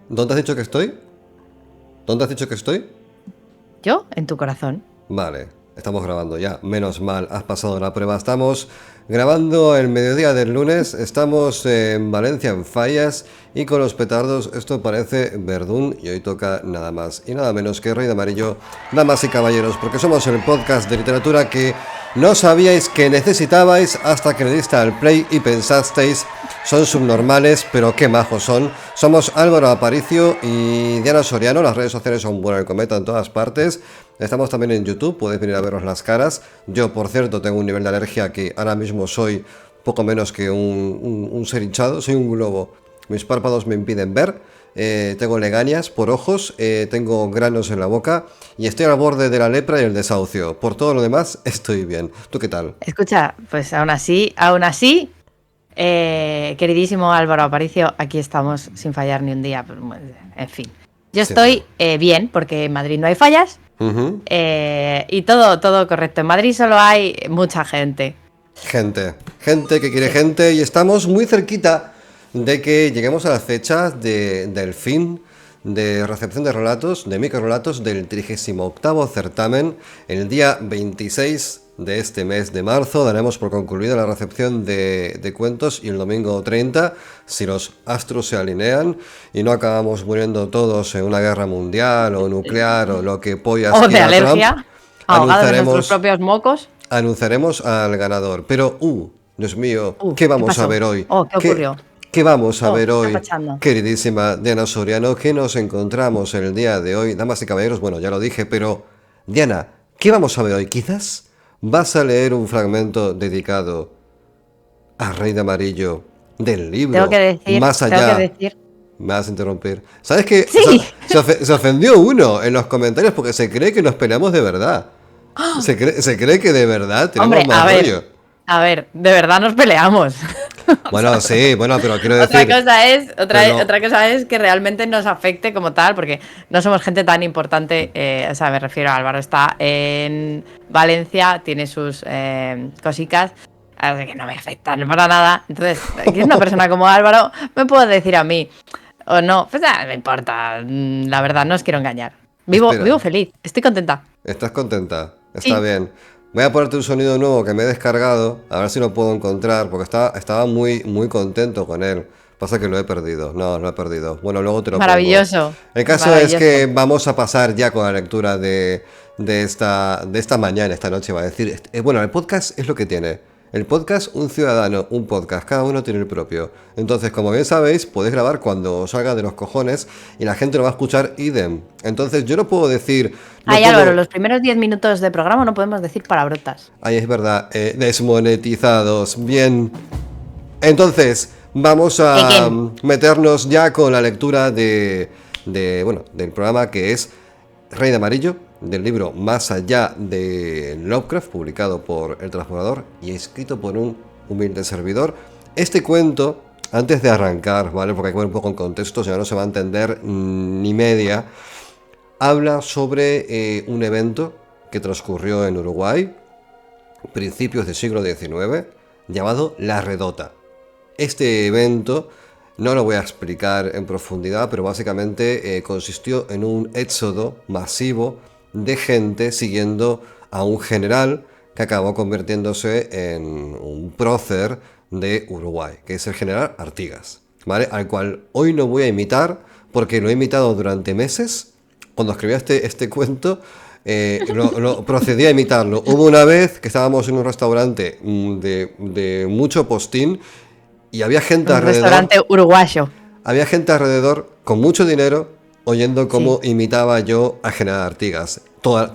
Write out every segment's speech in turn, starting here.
¿Dónde has dicho que estoy? ¿Dónde has dicho que estoy? ¿Yo? En tu corazón. Vale, estamos grabando ya. Menos mal, has pasado la prueba. Estamos grabando el mediodía del lunes. Estamos en Valencia, en Fallas, y con los petardos esto parece Verdún. Y hoy toca nada más y nada menos que Rey de Amarillo, damas y caballeros, porque somos el podcast de literatura que no sabíais que necesitabais hasta que le diste al play y pensasteis: son subnormales, pero qué majos son. Somos Álvaro Aparicio y Diana Soriano. Las redes sociales son Bueno el Cometa en todas partes. Estamos también en YouTube, podéis venir a vernos las caras. Yo, por cierto, tengo un nivel de alergia que ahora mismo soy poco menos que un ser hinchado. Soy un globo. Mis párpados me impiden ver. Tengo legañas por ojos, tengo granos en la boca y estoy al borde de la lepra y el desahucio. Por todo lo demás, estoy bien. ¿Tú qué tal? Escucha, pues aún así, queridísimo Álvaro Aparicio, aquí estamos sin fallar ni un día. En fin, yo estoy bien porque en Madrid no hay fallas. Y todo correcto. En Madrid solo hay mucha gente. Gente que quiere gente, y estamos muy cerquita de que lleguemos a las fechas del fin de recepción de relatos, de microrelatos del 38º certamen. El día 26 de este mes de marzo daremos por concluida la recepción de cuentos, y el domingo 30, si los astros se alinean y no acabamos muriendo todos en una guerra mundial o nuclear o lo que pollas O de quiera alergia, Trump, ahogados en nuestros propios mocos. anunciaremos al ganador. Pero, Dios mío, ¿qué vamos a ver hoy? ¿Qué ocurrió? ¿Qué vamos a ver ¿qué hoy, está pasando? queridísima Diana Soriano? ¿Qué nos encontramos el día de hoy? Damas y caballeros, bueno, ya lo dije, pero Diana, ¿qué vamos a ver hoy? Quizás vas a leer un fragmento dedicado a Rey de Amarillo del libro Tengo que decir, Más Allá. Me vas a interrumpir. ¿Sabes qué? Sí. Se ofendió uno en los comentarios porque se cree que nos peleamos de verdad. Se cree que de verdad tenemos más rollo. A ver, de verdad nos peleamos. Bueno, sí, bueno, pero quiero decir... Otra cosa es que realmente nos afecte como tal, porque no somos gente tan importante. O sea, me refiero a Álvaro, está en Valencia, tiene sus cositas, así que no me afectan para nada. Entonces, que es una persona como Álvaro, me puedo decir a mí, o no, pues me importa, la verdad, no os quiero engañar. Vivo feliz, estoy contenta. ¿Estás contenta? Está bien. Voy a ponerte un sonido nuevo que me he descargado, a ver si lo puedo encontrar, porque estaba muy, muy contento con él. Pasa que lo he perdido. No, lo he perdido. Bueno, luego te lo Maravilloso. pongo. El caso es que vamos a pasar ya con la lectura de esta mañana, esta noche, va a decir. Bueno, el podcast es lo que tiene. El podcast, un ciudadano, un podcast, cada uno tiene el propio. Entonces, como bien sabéis, podéis grabar cuando os salga de los cojones y la gente lo va a escuchar idem. Entonces, yo no puedo decir... Álvaro, los primeros 10 minutos de programa no podemos decir palabrotas. Ay, es verdad, desmonetizados. Bien. Entonces, vamos a meternos ya con la lectura del programa, que es Rey de Amarillo, del libro Más Allá de Lovecraft, publicado por El Transbordador y escrito por un humilde servidor. Este cuento, antes de arrancar, ¿vale? Porque hay que ver un poco en contexto, si no, no se va a entender ni media. Habla sobre un evento que transcurrió en Uruguay, principios del siglo XIX, llamado La Redota. Este evento no lo voy a explicar en profundidad, pero básicamente consistió en un éxodo masivo de gente siguiendo a un general que acabó convirtiéndose en un prócer de Uruguay, que es el general Artigas, ¿vale? Al cual hoy no voy a imitar porque lo he imitado durante meses. Cuando escribí este cuento, lo procedí a imitarlo. Hubo una vez que estábamos en un restaurante de mucho postín y había gente alrededor. Un restaurante uruguayo. Había gente alrededor con mucho dinero oyendo cómo imitaba yo a General Artigas. Toda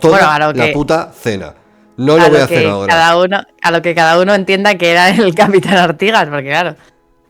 la puta cena. No lo voy a hacer ahora. A lo que cada uno entienda que era el Capitán Artigas, porque claro.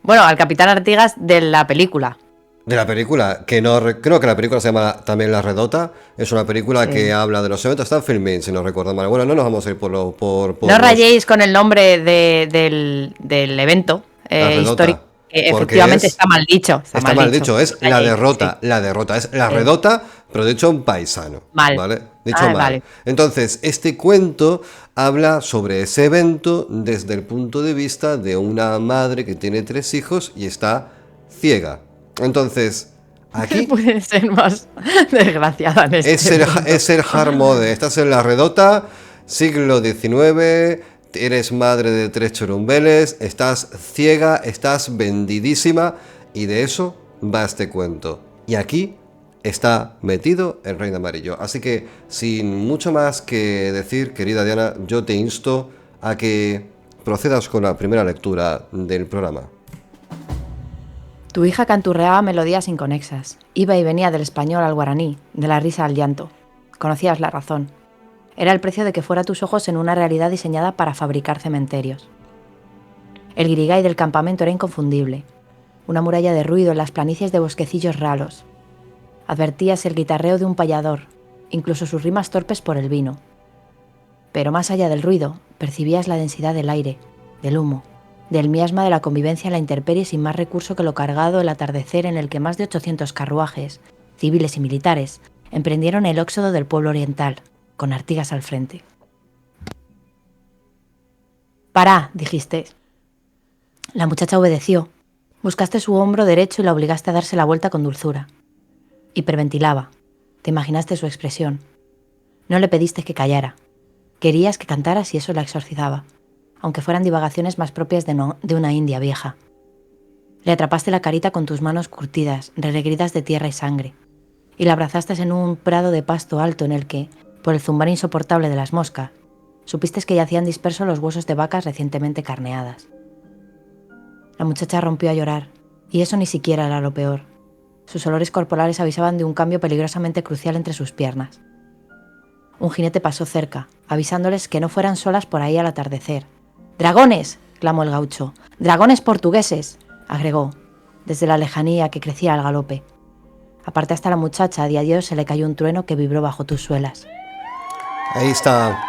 Bueno, al Capitán Artigas de la película. De la película, que no creo que la película se llama también La Redota. Es una película que habla de los eventos. Está en Filmin, si no recuerdo mal. Bueno, no nos vamos a ir por no rayéis con el nombre del evento histórico. Efectivamente está mal dicho. Está mal dicho, es la derrota. Sí. La derrota es la redota, pero dicho en paisano. Mal. ¿Vale? Dicho mal. Vale. Entonces, este cuento habla sobre ese evento desde el punto de vista de una madre que tiene 3 hijos y está ciega. Entonces, Aquí puede ser más desgraciada en este es el hard mode. Estás en la redota, siglo XIX, eres madre de 3 churumbeles, estás ciega, estás vendidísima, y de eso va este cuento. Y aquí está metido el Rey de Amarillo. Así que, sin mucho más que decir, querida Diana, yo te insto a que procedas con la primera lectura del programa. Tu hija canturreaba melodías inconexas. Iba y venía del español al guaraní, de la risa al llanto. Conocías la razón. Era el precio de que fuera tus ojos en una realidad diseñada para fabricar cementerios. El guirigay del campamento era inconfundible. Una muralla de ruido en las planicies de bosquecillos ralos. Advertías el guitarreo de un payador, incluso sus rimas torpes por el vino. Pero más allá del ruido, percibías la densidad del aire, del humo, del miasma de la convivencia en la intemperie sin más recurso que lo cargado el atardecer en el que más de 800 carruajes, civiles y militares, emprendieron el éxodo del pueblo oriental, con Artigas al frente. «Pará», dijiste. La muchacha obedeció. Buscaste su hombro derecho y la obligaste a darse la vuelta con dulzura. Hiperventilaba. Te imaginaste su expresión. No le pediste que callara. Querías que cantaras y eso la exorcizaba, aunque fueran divagaciones más propias de una india vieja. Le atrapaste la carita con tus manos curtidas, renegridas de tierra y sangre, y la abrazaste en un prado de pasto alto en el que, por el zumbar insoportable de las moscas, supiste que yacían dispersos los huesos de vacas recientemente carneadas. La muchacha rompió a llorar, y eso ni siquiera era lo peor. Sus olores corporales avisaban de un cambio peligrosamente crucial entre sus piernas. Un jinete pasó cerca, avisándoles que no fueran solas por ahí al atardecer. «¡Dragones!», clamó el gaucho. «¡Dragones portugueses!», agregó, desde la lejanía que crecía al galope. Apartaste a la muchacha y a Dios se le cayó un trueno que vibró bajo tus suelas. Ahí está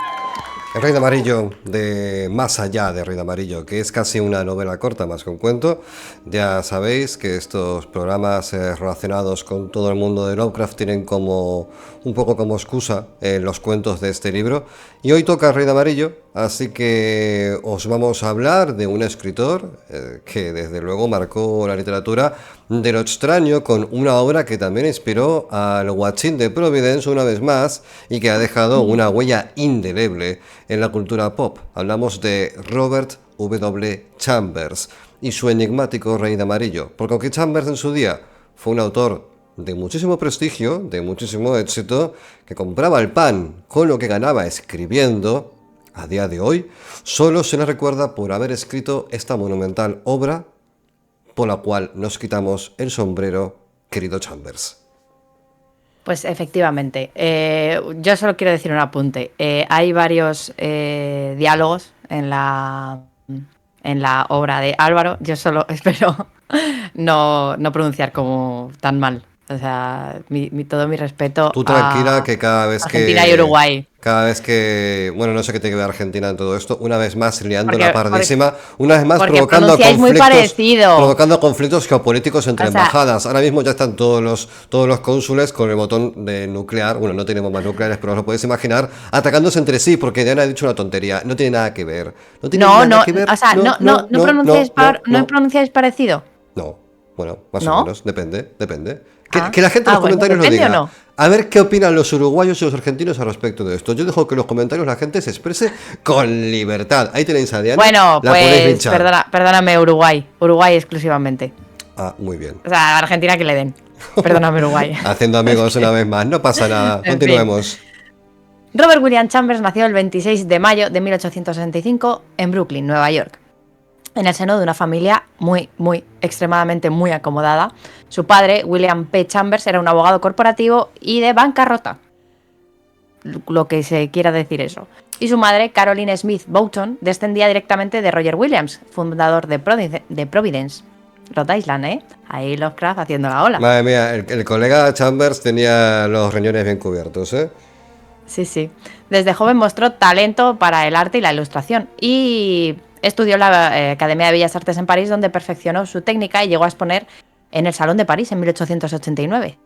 El Rey de Amarillo, de Más allá de Rey de Amarillo, que es casi una novela corta más que un cuento. Ya sabéis que estos programas relacionados con todo el mundo de Lovecraft tienen como un poco como excusa los cuentos de este libro. Y hoy toca El Rey de Amarillo, así que os vamos a hablar de un escritor que desde luego marcó la literatura de lo extraño, con una obra que también inspiró al Guachín de Providence una vez más y que ha dejado una huella indeleble en la cultura pop. Hablamos de Robert W. Chambers y su enigmático Rey de Amarillo, porque aunque Chambers en su día fue un autor de muchísimo prestigio, de muchísimo éxito, que compraba el pan con lo que ganaba escribiendo, a día de hoy solo se le recuerda por haber escrito esta monumental obra por la cual nos quitamos el sombrero, querido Chambers. Pues efectivamente, yo solo quiero decir un apunte. Hay varios diálogos en la obra de Álvaro. Yo solo espero no pronunciar como tan mal. O sea, todo mi respeto. Tú tranquila, que cada vez Argentina y Uruguay. Cada vez que, bueno, no sé qué tiene que ver Argentina en todo esto, una vez más liando la pardísima, una vez más provocando conflictos geopolíticos entre embajadas. Ahora mismo ya están todos los cónsules con el botón de nuclear, bueno, no tenemos más nucleares, pero os lo podéis imaginar, atacándose entre sí, porque Diana ha dicho una tontería, no tiene nada que ver. No pronunciáis parecido. No, bueno, más o menos, depende. Que la gente en los comentarios lo diga. No. A ver qué opinan los uruguayos y los argentinos al respecto de esto. Yo dejo que en los comentarios la gente se exprese con libertad. Ahí tenéis a Diana. Bueno, pues perdóname, Uruguay exclusivamente. Ah, muy bien. O sea, a Argentina que le den. Perdóname, Uruguay. Haciendo amigos una vez más, no pasa nada. Continuemos. Robert William Chambers nació el 26 de mayo de 1865 en Brooklyn, Nueva York, en el seno de una familia extremadamente muy acomodada. Su padre, William P. Chambers, era un abogado corporativo y de bancarrota, lo que se quiera decir eso. Y su madre, Caroline Smith Boughton, descendía directamente de Roger Williams, fundador de Providence, Rhode Island, Ahí Lovecraft haciendo la ola. Madre mía, el colega Chambers tenía los riñones bien cubiertos, Sí. Desde joven mostró talento para el arte y la ilustración y estudió la Academia de Bellas Artes en París, donde perfeccionó su técnica y llegó a exponer en el Salón de París en 1889.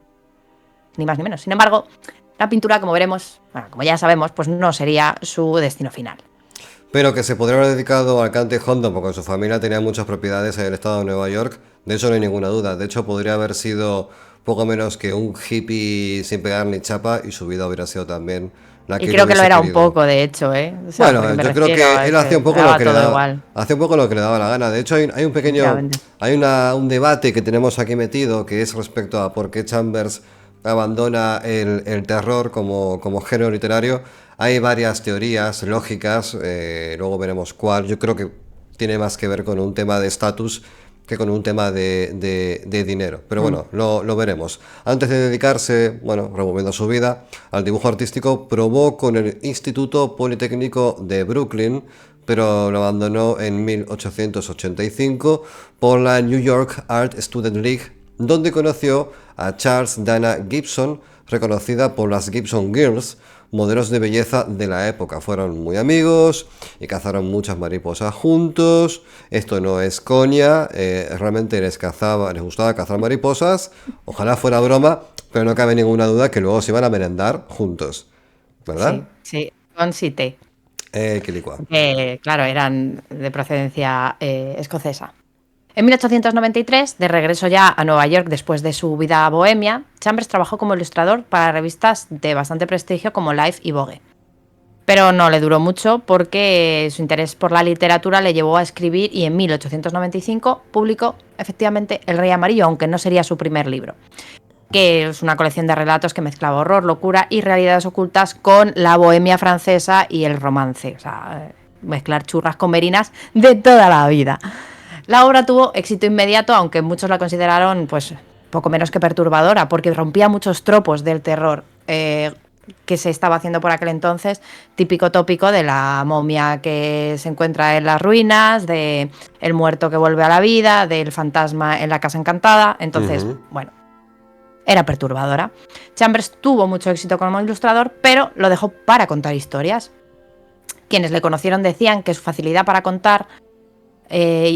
Ni más ni menos. Sin embargo, la pintura, como veremos, como ya sabemos, pues no sería su destino final. Pero que se podría haber dedicado al cante hondo, porque su familia tenía muchas propiedades en el estado de Nueva York, de eso no hay ninguna duda. De hecho, podría haber sido poco menos que un hippie sin pegar ni chapa, y su vida hubiera sido también la que Y él creo que lo hubiese era un querido. poco, de hecho, ¿eh? O sea, porque Bueno, me yo creo refiero a que él hacía un que poco lo daba que le todo daba, igual, hacía un poco lo que le daba la gana. De hecho, hay un pequeño, efectivamente. un debate que tenemos aquí metido, que es respecto a por qué Chambers abandona el terror como género literario. Hay varias teorías lógicas, luego veremos cuál. Yo creo que tiene más que ver con un tema de estatus que con un tema de dinero. Pero Mm. bueno, lo veremos. Antes de dedicarse, bueno, removiendo su vida, al dibujo artístico, probó con el Instituto Politécnico de Brooklyn, pero lo abandonó en 1885 por la New York Art Student League, donde conoció a Charles Dana Gibson, reconocida por las Gibson Girls, modelos de belleza de la época. Fueron muy amigos y cazaron muchas mariposas juntos. Esto no es coña, realmente les gustaba cazar mariposas. Ojalá fuera broma, pero no cabe ninguna duda que luego se iban a merendar juntos, ¿verdad? Sí, sí, con Cité. Quilicua. Claro, eran de procedencia escocesa. En 1893, de regreso ya a Nueva York después de su vida bohemia, Chambers trabajó como ilustrador para revistas de bastante prestigio como Life y Vogue. Pero no le duró mucho porque su interés por la literatura le llevó a escribir y en 1895 publicó efectivamente El Rey Amarillo, aunque no sería su primer libro, que es una colección de relatos que mezclaba horror, locura y realidades ocultas con la bohemia francesa y el romance. O sea, mezclar churras con merinas de toda la vida. La obra tuvo éxito inmediato, aunque muchos la consideraron pues poco menos que perturbadora, porque rompía muchos tropos del terror que se estaba haciendo por aquel entonces, típico tópico de la momia que se encuentra en las ruinas, de el muerto que vuelve a la vida, del fantasma en la casa encantada. Entonces, bueno, era perturbadora. Chambers tuvo mucho éxito como ilustrador, pero lo dejó para contar historias. Quienes le conocieron decían que su facilidad para contar,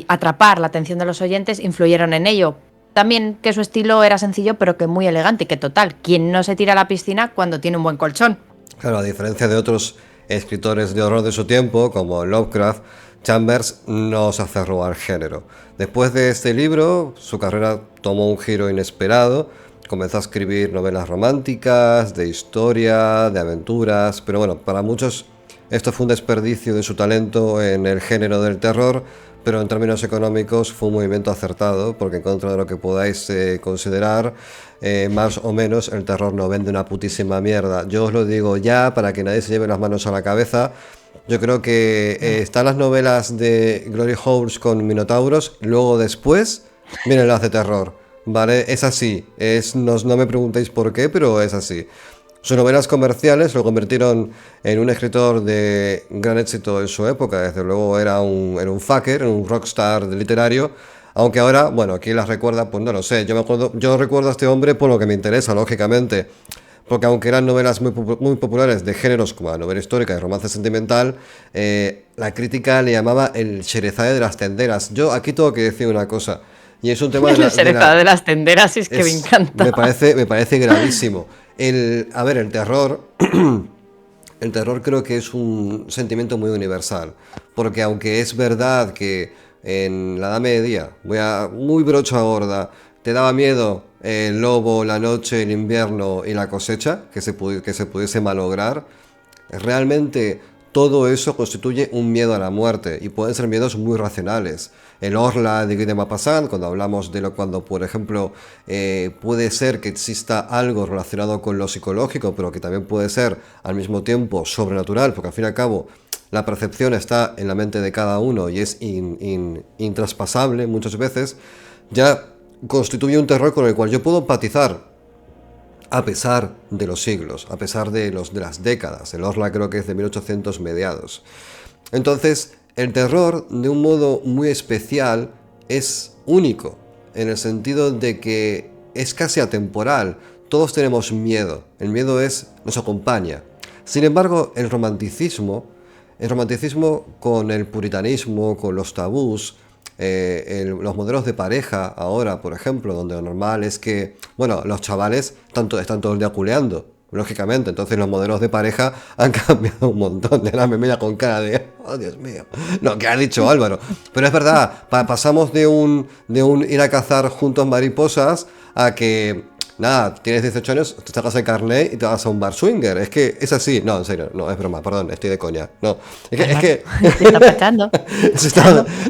atrapar la atención de los oyentes, influyeron en ello. También que su estilo era sencillo pero que muy elegante, que total, ¿quién no se tira a la piscina cuando tiene un buen colchón? Claro, a diferencia de otros escritores de horror de su tiempo, como Lovecraft, Chambers no se aferró al género. Después de este libro, su carrera tomó un giro inesperado. Comenzó a escribir novelas románticas, de historia, de aventuras, pero bueno, para muchos esto fue un desperdicio de su talento en el género del terror, pero en términos económicos fue un movimiento acertado, porque en contra de lo que podáis considerar, más o menos el terror no vende una putísima mierda. Yo os lo digo ya, para que nadie se lleve las manos a la cabeza. Yo creo que están las novelas de Glory Holes con minotauros, luego después vienen las de terror, ¿vale? Es así, no me preguntéis por qué, pero es así. Sus novelas comerciales lo convirtieron en un escritor de gran éxito en su época. Desde luego era un fucker, un rockstar literario. Aunque ahora, bueno, ¿quién las recuerda? Pues no lo sé. Yo recuerdo a este hombre por lo que me interesa, lógicamente. Porque aunque eran novelas muy populares de géneros como la novela histórica y romance sentimental, la crítica le llamaba el Sherezade de las tenderas. Yo aquí tengo que decir una cosa. Y es un tema El Sherezade de las tenderas, es que me encanta. Me parece gravísimo. El terror, el terror creo que es un sentimiento muy universal, porque aunque es verdad que en la Edad Media, muy brocha gorda, te daba miedo el lobo, la noche, el invierno y la cosecha, que se pudiese malograr, realmente todo eso constituye un miedo a la muerte y pueden ser miedos muy racionales. El Orla de Guy de Maupassant, cuando hablamos de cuando, por ejemplo, puede ser que exista algo relacionado con lo psicológico, pero que también puede ser al mismo tiempo sobrenatural, porque al fin y al cabo la percepción está en la mente de cada uno y es intraspasable muchas veces, ya constituye un terror con el cual yo puedo empatizar. A pesar de los siglos, a pesar de las décadas. El Orla creo que es de 1800 mediados. Entonces, el terror, de un modo muy especial, es único, en el sentido de que es casi atemporal. Todos tenemos miedo, el miedo nos acompaña. Sin embargo, el romanticismo con el puritanismo, con los tabús, los modelos de pareja ahora, por ejemplo, donde lo normal es que, bueno, los chavales están todo el día culeando, lógicamente, entonces los modelos de pareja han cambiado un montón. De la me mira con cara de, oh Dios mío, no, ¿qué ha dicho Álvaro? Pero es verdad, pasamos de un ir a cazar juntos mariposas a que nada, tienes 18 años, te sacas el carnet y te vas a un bar swinger. Es que es así. No, en serio, no, es broma, perdón, estoy de coña. No, es que... Te está pasando.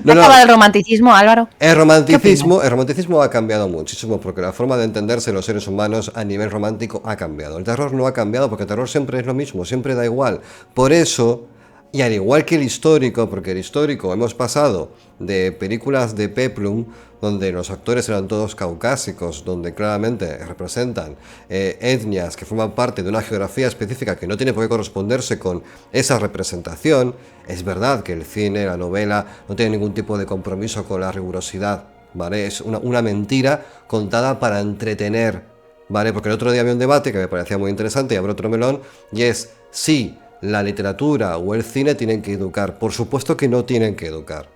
No, no. ¿Acaba el romanticismo, Álvaro? El romanticismo ha cambiado muchísimo porque la forma de entenderse los seres humanos a nivel romántico ha cambiado. El terror no ha cambiado porque el terror siempre es lo mismo, siempre da igual. Por eso, y al igual que el histórico, porque el histórico hemos pasado de películas de Peplum, donde los actores eran todos caucásicos, donde claramente representan etnias que forman parte de una geografía específica que no tiene por qué corresponderse con esa representación. Es verdad que el cine, la novela, no tiene ningún tipo de compromiso con la rigurosidad, ¿vale? Es una mentira contada para entretener, ¿vale? Porque el otro día había un debate que me parecía muy interesante y abro otro melón, y es si la literatura o el cine tienen que educar. Por supuesto que no tienen que educar.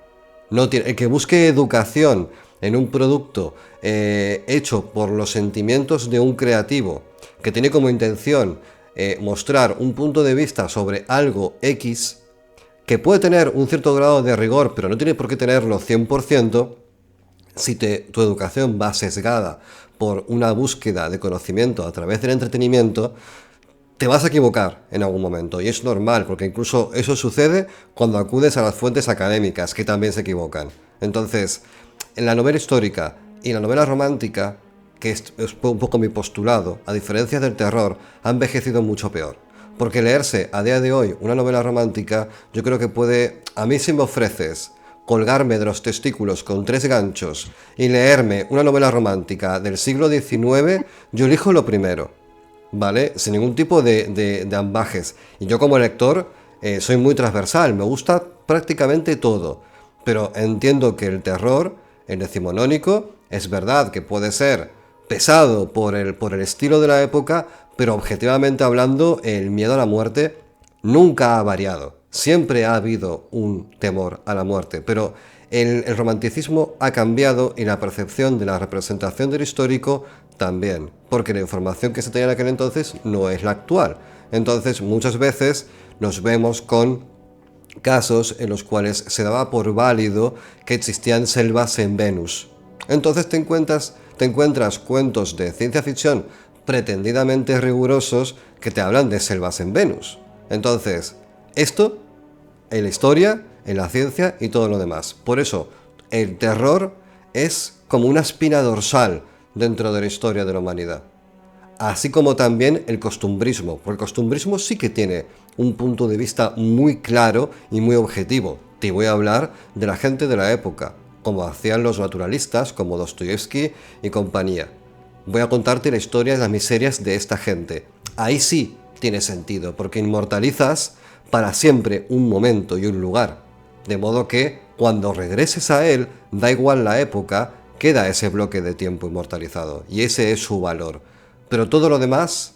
El que busque educación en un producto hecho por los sentimientos de un creativo, que tiene como intención mostrar un punto de vista sobre algo X, que puede tener un cierto grado de rigor, pero no tiene por qué tenerlo 100%, si tu educación va sesgada por una búsqueda de conocimiento a través del entretenimiento, te vas a equivocar en algún momento, y es normal, porque incluso eso sucede cuando acudes a las fuentes académicas, que también se equivocan. Entonces, en la novela histórica y en la novela romántica, que es un poco mi postulado, a diferencia del terror, ha envejecido mucho peor. Porque leerse a día de hoy una novela romántica, yo creo que puede, a mí si me ofreces colgarme de los testículos con 3 ganchos y leerme una novela romántica del siglo XIX, yo elijo lo primero, ¿vale? Sin ningún tipo de ambajes. Y yo como lector soy muy transversal, me gusta prácticamente todo, pero entiendo que el terror, el decimonónico, es verdad que puede ser pesado por el estilo de la época, pero objetivamente hablando, el miedo a la muerte nunca ha variado. Siempre ha habido un temor a la muerte, pero el romanticismo ha cambiado y la percepción de la representación del histórico también, porque la información que se tenía en aquel entonces no es la actual. Entonces muchas veces nos vemos con casos en los cuales se daba por válido que existían selvas en Venus. Entonces te encuentras cuentos de ciencia ficción pretendidamente rigurosos que te hablan de selvas en Venus. Entonces, esto en la historia, en la ciencia y todo lo demás. Por eso, el terror es como una espina dorsal dentro de la historia de la humanidad. Así como también el costumbrismo, porque el costumbrismo sí que tiene un punto de vista muy claro y muy objetivo. Te voy a hablar de la gente de la época, como hacían los naturalistas, como Dostoyevsky y compañía. Voy a contarte la historia de las miserias de esta gente. Ahí sí tiene sentido, porque inmortalizas para siempre un momento y un lugar. De modo que, cuando regreses a él, da igual la época, queda ese bloque de tiempo inmortalizado. Y ese es su valor. Pero todo lo demás,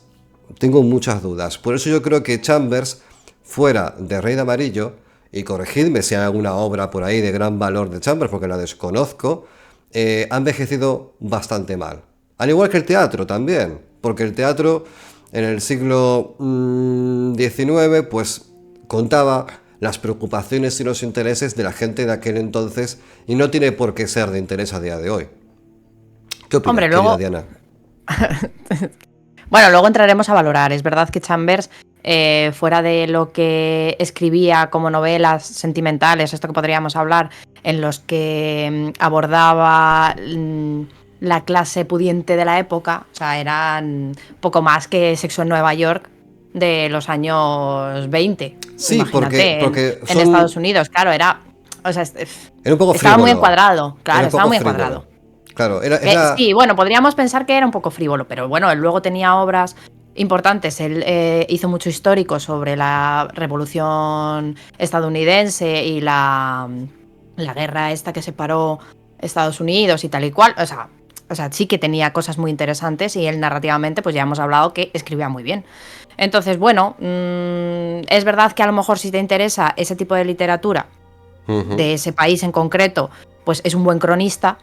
tengo muchas dudas. Por eso yo creo que Chambers, fuera de Rey de Amarillo, y corregidme si hay alguna obra por ahí de gran valor de Chambers, porque la desconozco, ha envejecido bastante mal. Al igual que el teatro también, porque el teatro en el siglo XIX pues contaba las preocupaciones y los intereses de la gente de aquel entonces y no tiene por qué ser de interés a día de hoy. ¿Qué opinas, Hombre, luego... Diana? Bueno, luego entraremos a valorar. Es verdad que Chambers, fuera de lo que escribía como novelas sentimentales, esto que podríamos hablar, en los que abordaba la clase pudiente de la época, o sea, eran poco más que Sexo en Nueva York de los años 20. Sí, imagínate, porque en Estados Unidos, claro, era... O sea, era un poco estaba frívolo. muy encuadrado, claro, estaba muy frívolo. encuadrado. Claro, era... Sí, bueno, podríamos pensar que era un poco frívolo, pero bueno, él luego tenía obras importantes. Él hizo mucho histórico sobre la revolución estadounidense y la guerra esta que separó Estados Unidos y tal y cual. O sea, sí que tenía cosas muy interesantes y él narrativamente, pues ya hemos hablado que escribía muy bien. Entonces, bueno, es verdad que a lo mejor si te interesa ese tipo de literatura de ese país en concreto, pues es un buen cronista.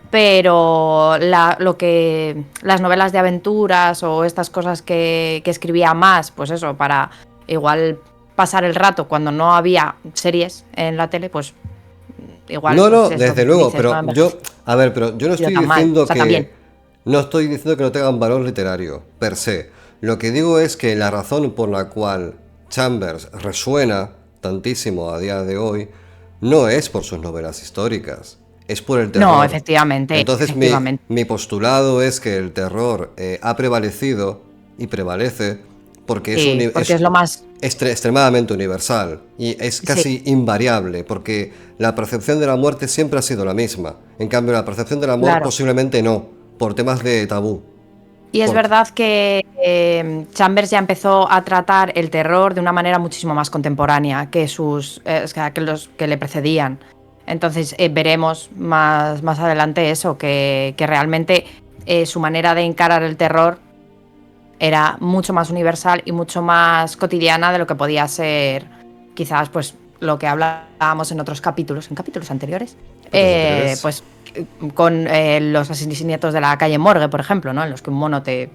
Pero las novelas de aventuras o estas cosas que escribía más, pues eso, para igual pasar el rato cuando no había series en la tele, pues igual... No, pues desde luego, dices, pero no, yo no estoy tan mal. diciendo O sea, que... también. No estoy diciendo que no tengan valor literario, per se. Lo que digo es que la razón por la cual Chambers resuena tantísimo a día de hoy no es por sus novelas históricas, es por el No, terror. efectivamente, Entonces efectivamente. mi postulado es que el terror ha prevalecido y prevalece porque Sí, porque es lo más... extremadamente universal y es Sí, casi invariable, porque la percepción de la muerte siempre ha sido la misma. En cambio, la percepción del amor claro. posiblemente no, por temas de tabú. Y es Por- verdad que Chambers ya empezó a tratar el terror de una manera muchísimo más contemporánea que que los que le precedían. Entonces veremos más adelante eso, que realmente su manera de encarar el terror era mucho más universal y mucho más cotidiana de lo que podía ser quizás pues lo que hablábamos en capítulos anteriores, ¿Cuántos anteriores? pues con los asesinatos de la calle Morgue, por ejemplo, ¿no? En los que un mono te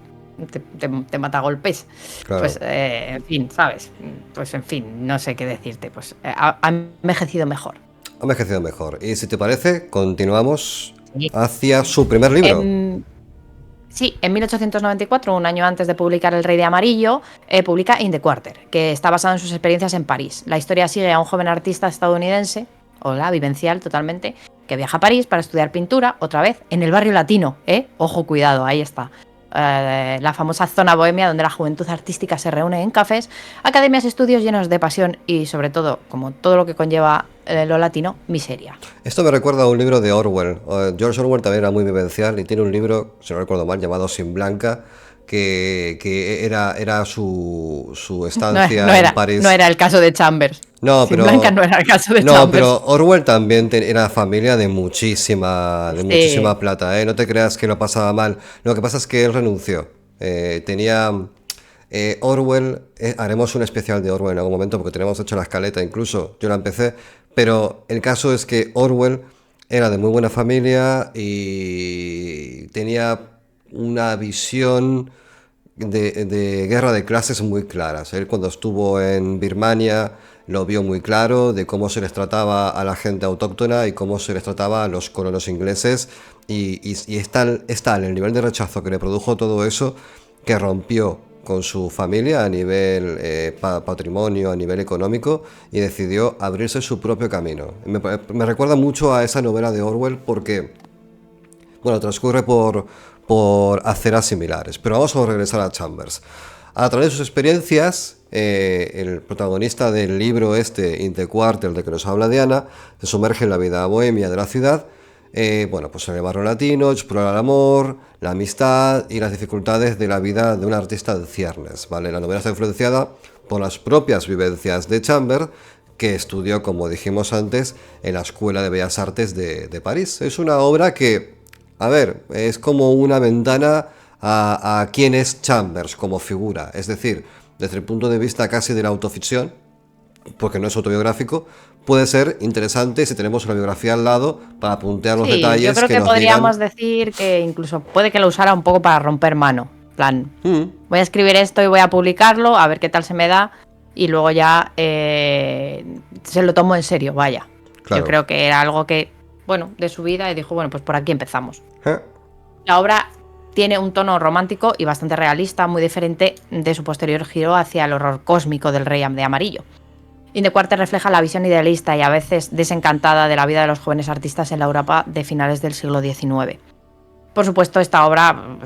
mata a golpes. Pues, Claro, en fin, ¿sabes? Pues, en fin, no sé qué decirte. Pues ha envejecido mejor. ha envejecido mejor. Y si te parece, continuamos Sí. hacia su primer libro. Sí, en 1894, un año antes de publicar El Rey de Amarillo, publica In the Quarter, que está basado en sus experiencias en París. La historia sigue a un joven artista estadounidense, hola, vivencial totalmente, que viaja a París para estudiar pintura, otra vez, en el barrio latino, ¿eh? Ojo, cuidado, ahí está. La famosa zona bohemia donde la juventud artística se reúne en cafés, academias y estudios llenos de pasión y, sobre todo, como todo lo que conlleva lo latino, miseria. Esto me recuerda a un libro de Orwell. George Orwell también era muy vivencial y tiene un libro, si no recuerdo mal, llamado Sin Blanca, que era su estancia en No París. era el caso de Chambers. No, Sin Blanca no pero era el caso de no, pero Chambers. Orwell también era familia de muchísima Sí, plata, ¿eh? No te creas que lo pasaba mal. Lo que pasa es que él renunció. Tenía Orwell, haremos un especial de Orwell en algún momento porque tenemos hecho la escaleta, incluso yo la empecé, pero el caso es que Orwell era de muy buena familia y tenía una visión de guerra de clases muy claras. Él cuando estuvo en Birmania lo vio muy claro de cómo se les trataba a la gente autóctona y cómo se les trataba a los colonos ingleses y es tal el nivel de rechazo que le produjo todo eso que rompió con su familia a nivel patrimonio, a nivel económico y decidió abrirse su propio camino. Me recuerda mucho a esa novela de Orwell porque bueno, transcurre por aceras similares. Pero vamos a regresar a Chambers. A través de sus experiencias, el protagonista del libro este, In the Quarter, de que nos habla Diana, se sumerge en la vida bohemia de la ciudad. Bueno, pues en el barrio latino, explora el amor, la amistad y las dificultades de la vida de un artista de ciernes. ¿Vale? La novela está influenciada por las propias vivencias de Chambers, que estudió, como dijimos antes, en la Escuela de Bellas Artes de París. Es una obra que, a ver, es como una ventana a quién es Chambers como figura. Es decir, desde el punto de vista casi de la autoficción, porque no es autobiográfico, puede ser interesante si tenemos una biografía al lado para puntear los sí, yo detalles creo que que nos digan. podríamos decir que incluso puede que lo usara un poco para romper mano. En plan, voy a escribir esto y voy a publicarlo, a ver qué tal se me da, y luego ya se lo tomo en serio, vaya. Yo Claro. creo que era algo que, bueno, de su vida y dijo, bueno, pues por aquí empezamos. ¿Eh? La obra tiene un tono romántico y bastante realista, muy diferente de su posterior giro hacia el horror cósmico del Rey de Amarillo. In the Quarter refleja la visión idealista y a veces desencantada de la vida de los jóvenes artistas en la Europa de finales del siglo XIX. Por supuesto, esta obra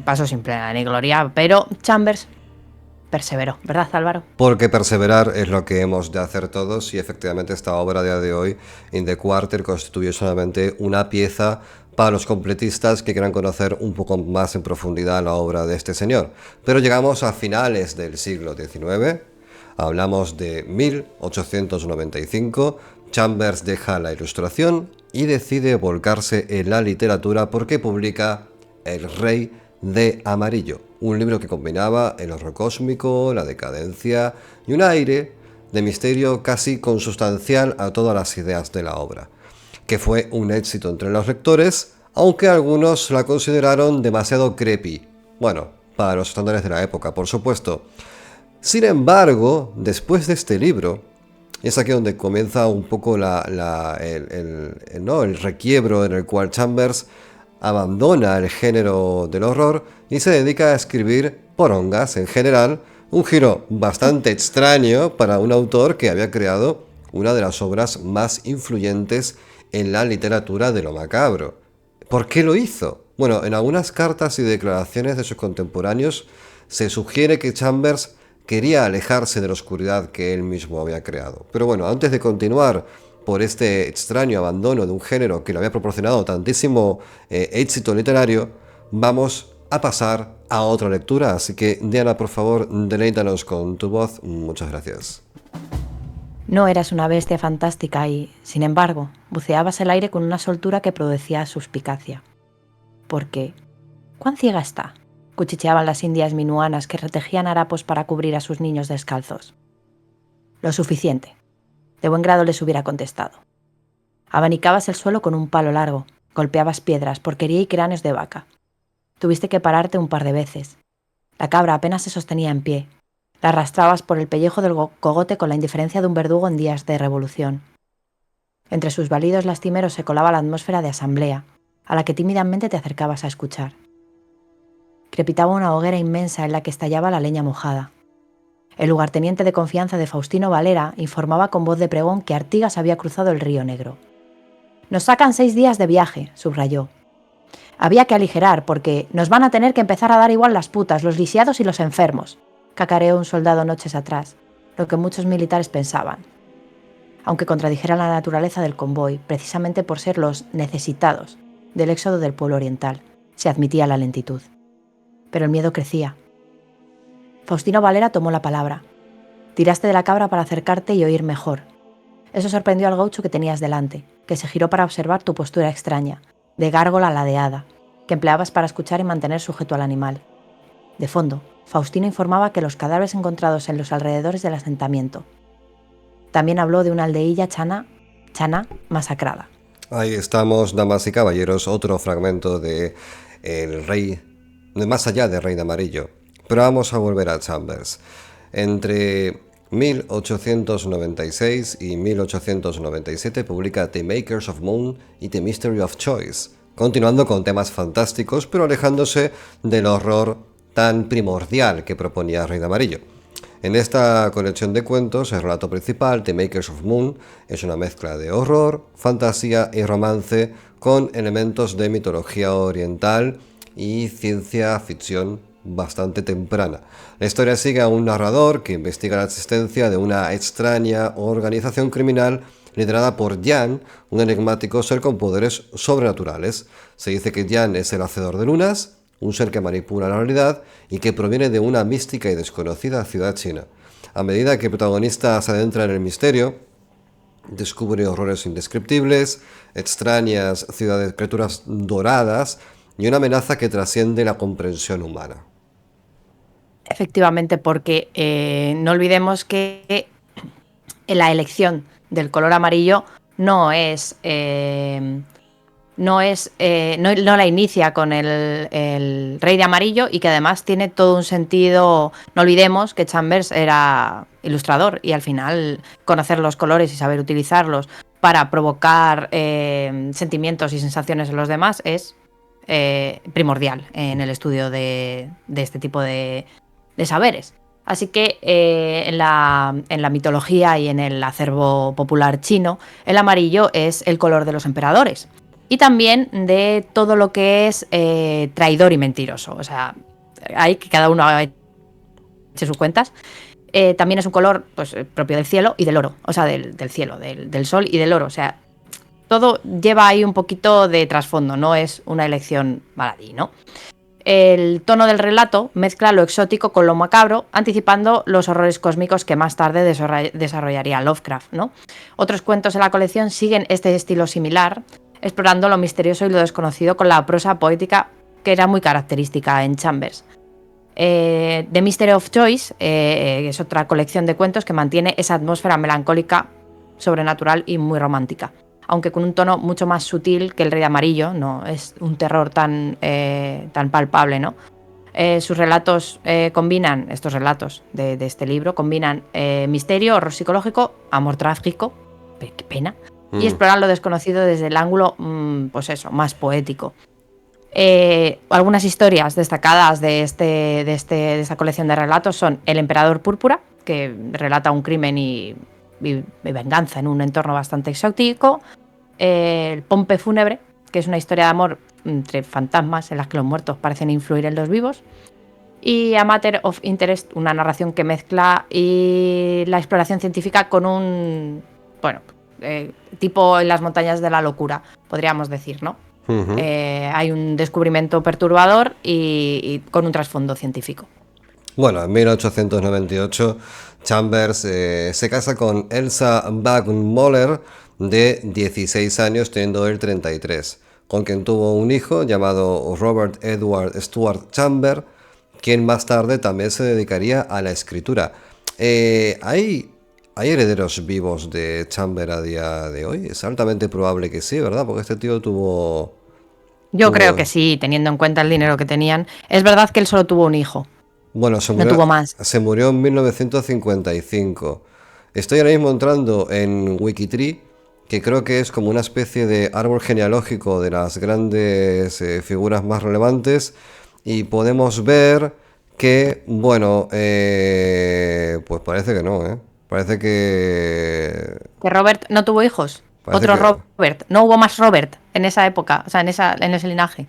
pasó sin pena ni gloria, pero Chambers perseveró, ¿verdad, Álvaro? Porque perseverar es lo que hemos de hacer todos y efectivamente esta obra a día de hoy, In the Quarter, constituye solamente una pieza para los completistas que quieran conocer un poco más en profundidad la obra de este señor. Pero llegamos a finales del siglo XIX, hablamos de 1895, Chambers deja la ilustración y decide volcarse en la literatura porque publica El Rey de Amarillo, un libro que combinaba el horror cósmico, la decadencia y un aire de misterio casi consustancial a todas las ideas de la obra, que fue un éxito entre los lectores, aunque algunos la consideraron demasiado creepy. Bueno, para los estándares de la época, por supuesto. Sin embargo, después de este libro, es aquí donde comienza un poco el requiebro en el cual Chambers abandona el género del horror y se dedica a escribir porongas en general, un giro bastante extraño para un autor que había creado una de las obras más influyentes en la literatura de lo macabro. ¿Por qué lo hizo? Bueno, en algunas cartas y declaraciones de sus contemporáneos se sugiere que Chambers quería alejarse de la oscuridad que él mismo había creado. Pero bueno, antes de continuar por este extraño abandono de un género que le había proporcionado tantísimo éxito literario, vamos a pasar a otra lectura. Así que, Diana, por favor, deleítanos con tu voz. Muchas gracias. No eras una bestia fantástica y, sin embargo, buceabas el aire con una soltura que producía suspicacia. Porque, ¿cuán ciega está?, cuchicheaban las indias minuanas que retejían harapos para cubrir a sus niños descalzos. Lo suficiente. De buen grado les hubiera contestado. Abanicabas el suelo con un palo largo, golpeabas piedras, porquería y cráneos de vaca. Tuviste que pararte un par de veces. La cabra apenas se sostenía en pie. La arrastrabas por el pellejo del cogote con la indiferencia de un verdugo en días de revolución. Entre sus balidos lastimeros se colaba la atmósfera de asamblea, a la que tímidamente te acercabas a escuchar. Crepitaba una hoguera inmensa en la que estallaba la leña mojada. El lugarteniente de confianza de Faustino Valera informaba con voz de pregón que Artigas había cruzado el río Negro. «Nos sacan 6 días de viaje», subrayó. «Había que aligerar, porque nos van a tener que empezar a dar igual las putas, los lisiados y los enfermos», cacareó un soldado noches atrás, lo que muchos militares pensaban. Aunque contradijera la naturaleza del convoy, precisamente por ser los necesitados del éxodo del pueblo oriental, se admitía la lentitud. Pero el miedo crecía. Faustino Valera tomó la palabra. Tiraste de la cabra para acercarte y oír mejor. Eso sorprendió al gaucho que tenías delante, que se giró para observar tu postura extraña, de gárgola ladeada, que empleabas para escuchar y mantener sujeto al animal. De fondo, Faustino informaba que los cadáveres encontrados en los alrededores del asentamiento. También habló de una aldeilla chana masacrada. Ahí estamos, damas y caballeros, otro fragmento de El Rey, más allá de Rey de Amarillo. Pero vamos a volver a Chambers. Entre 1896 y 1897 publica The Makers of Moon y The Mystery of Choice, continuando con temas fantásticos, pero alejándose del horror tan primordial que proponía Rey de Amarillo. En esta colección de cuentos, el relato principal, The Makers of Moon, es una mezcla de horror, fantasía y romance con elementos de mitología oriental y ciencia ficción bastante temprana. La historia sigue a un narrador que investiga la existencia de una extraña organización criminal liderada por Jan, un enigmático ser con poderes sobrenaturales. Se dice que Jan es el hacedor de lunas, un ser que manipula la realidad y que proviene de una mística y desconocida ciudad china. A medida que el protagonista se adentra en el misterio, descubre horrores indescriptibles, extrañas criaturas doradas y una amenaza que trasciende la comprensión humana. Efectivamente, porque no olvidemos que la elección del color amarillo no la inicia con el Rey de Amarillo, y que además tiene todo un sentido. No olvidemos que Chambers era ilustrador y al final conocer los colores y saber utilizarlos para provocar sentimientos y sensaciones en los demás es primordial en el estudio de este tipo de saberes. Así que en la mitología y en el acervo popular chino, el amarillo es el color de los emperadores y también de todo lo que es traidor y mentiroso. O sea, hay que cada uno ha hecho sus cuentas. También es un color pues propio del cielo y del oro, o sea, del cielo, del sol y del oro. O sea, todo lleva ahí un poquito de trasfondo, no es una elección baladí, ¿no? El tono del relato mezcla lo exótico con lo macabro, anticipando los horrores cósmicos que más tarde desarrollaría Lovecraft, ¿no? Otros cuentos en la colección siguen este estilo similar, explorando lo misterioso y lo desconocido con la prosa poética que era muy característica en Chambers. The Mystery of Choice es otra colección de cuentos que mantiene esa atmósfera melancólica, sobrenatural y muy romántica, aunque con un tono mucho más sutil que el Rey de Amarillo. No es un terror tan palpable, ¿no? Sus relatos combinan, estos relatos de este libro, combinan misterio, horror psicológico, amor trágico, qué pena, y exploran lo desconocido desde el ángulo, pues eso, más poético. Algunas historias destacadas de esta colección de relatos son El emperador púrpura, que relata un crimen y venganza en un entorno bastante exótico. El Pompe fúnebre, que es una historia de amor entre fantasmas en las que los muertos parecen influir en los vivos. Y A Matter of Interest, una narración que mezcla la exploración científica con un, tipo en las montañas de la locura, podríamos decir, ¿no? Uh-huh. Hay un descubrimiento perturbador y con un trasfondo científico. Bueno, en 1898 Chambers se casa con Elsa Wagmoller, de 16 años, teniendo él 33, con quien tuvo un hijo llamado Robert Edward Stuart Chambers, quien más tarde también se dedicaría a la escritura. ¿Hay herederos vivos de Chambers a día de hoy? Es altamente probable que sí, ¿verdad? Porque este tío tuvo... Yo creo que sí, teniendo en cuenta el dinero que tenían. Es verdad que él solo tuvo un hijo. Bueno, no tuvo más. Se murió en 1955. Estoy ahora mismo entrando en Wikitree, que creo que es como una especie de árbol genealógico de las grandes figuras más relevantes, y podemos ver que, bueno, pues parece que no, ¿eh? Parece que... ¿Que Robert no tuvo hijos? Otro Robert. No hubo más Robert en esa época, o sea, en ese linaje.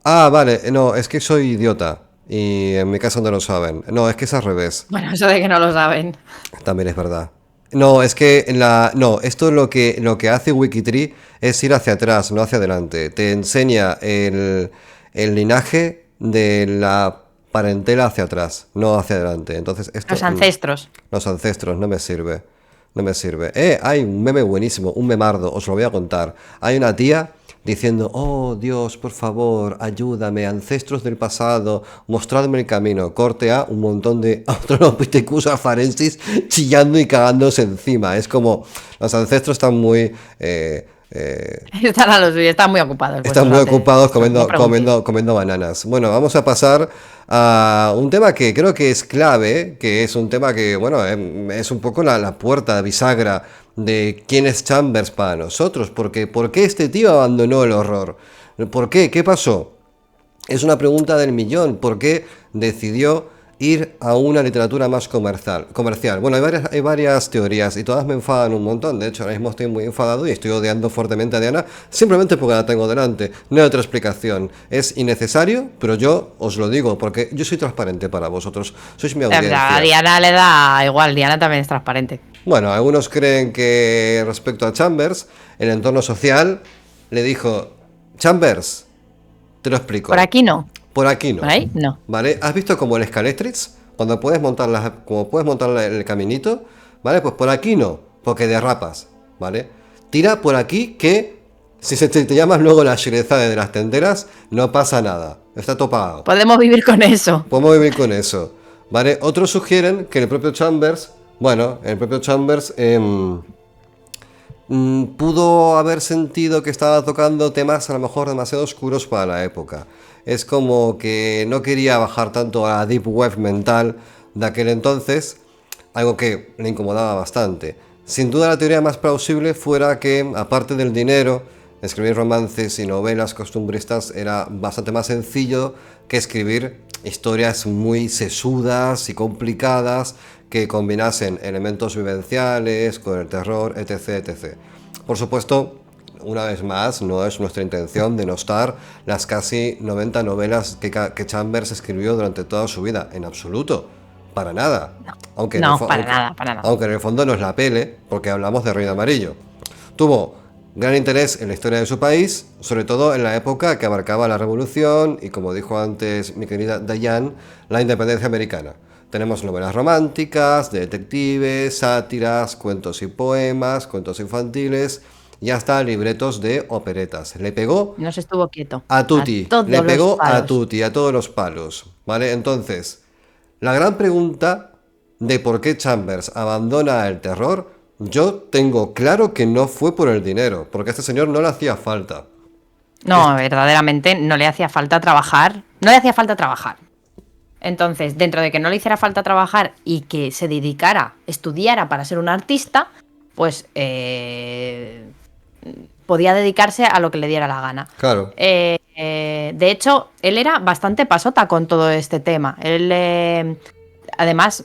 Ah, vale, no, es que soy idiota. Y en mi caso no lo saben. No, es que es al revés. Bueno, eso de que no lo saben. También es verdad. No, es que no, esto lo que hace Wikitree es ir hacia atrás, no hacia adelante. Te enseña el linaje de la parentela hacia atrás, no hacia adelante. Entonces, los ancestros. Los ancestros, no me sirve. No me sirve. Hay un meme buenísimo, un memardo, os lo voy a contar. Hay una tía diciendo: oh Dios, por favor, ayúdame, ancestros del pasado, mostradme el camino. Corte a un montón de Australopithecus afarensis chillando y cagándose encima. Es como, los ancestros están muy... están a los suyos, están muy ocupados. Están muy ocupados comiendo bananas. Bueno, vamos a pasar a un tema que creo que es clave, que es un tema que, bueno, es un poco la puerta bisagra de quién es Chambers para nosotros. Porque, ¿por qué este tío abandonó el horror? ¿Por qué? ¿Qué pasó? Es una pregunta del millón. ¿Por qué decidió ir a una literatura más comercial? Bueno, hay varias teorías y todas me enfadan un montón. De hecho, ahora mismo estoy muy enfadado y estoy odiando fuertemente a Diana simplemente porque la tengo delante. No hay otra explicación. Es innecesario, pero yo os lo digo porque yo soy transparente para vosotros. Sois mi audiencia. A Diana le da igual, Diana también es transparente. Bueno, algunos creen que respecto a Chambers, el entorno social le dijo: Chambers, te lo explico. Por aquí no. Por aquí no. ¿Por ahí? No. ¿Vale? ¿Has visto como el Scalestrix? Cuando puedes montar el caminito, ¿vale? Pues por aquí no, porque derrapas, ¿vale? Tira por aquí que si te llamas luego la Shrezade de las tenderas, no pasa nada. Está todo pagado. Podemos vivir con eso. Podemos vivir con eso, ¿vale? Otros sugieren que el propio Chambers, pudo haber sentido que estaba tocando temas a lo mejor demasiado oscuros para la época. Es como que no quería bajar tanto a la deep web mental de aquel entonces, algo que le incomodaba bastante. Sin duda la teoría más plausible fuera que, aparte del dinero, escribir romances y novelas costumbristas era bastante más sencillo que escribir historias muy sesudas y complicadas que combinasen elementos vivenciales con el terror, etc, etc. Por supuesto, una vez más, no es nuestra intención denostar las casi 90 novelas que Chambers escribió durante toda su vida, en absoluto, para nada. Aunque para nada. Aunque en el fondo nos la pele, porque hablamos de Reino Amarillo. Tuvo gran interés en la historia de su país, sobre todo en la época que abarcaba la Revolución y, como dijo antes mi querida Diane, la independencia americana. Tenemos novelas románticas, de detectives, sátiras, cuentos y poemas, cuentos infantiles y hasta libretos de operetas. Le pegó... No se estuvo quieto. A tutti. Le pegó a tutti, a todos los palos. ¿Vale? Entonces, la gran pregunta de por qué Chambers abandona el terror, yo tengo claro que no fue por el dinero, porque a este señor no le hacía falta. No, verdaderamente no le hacía falta trabajar. No le hacía falta trabajar. Entonces, dentro de que no le hiciera falta trabajar y que se dedicara, estudiara para ser un artista, pues podía dedicarse a lo que le diera la gana. Claro. De hecho, él era bastante pasota con todo este tema. Él, además,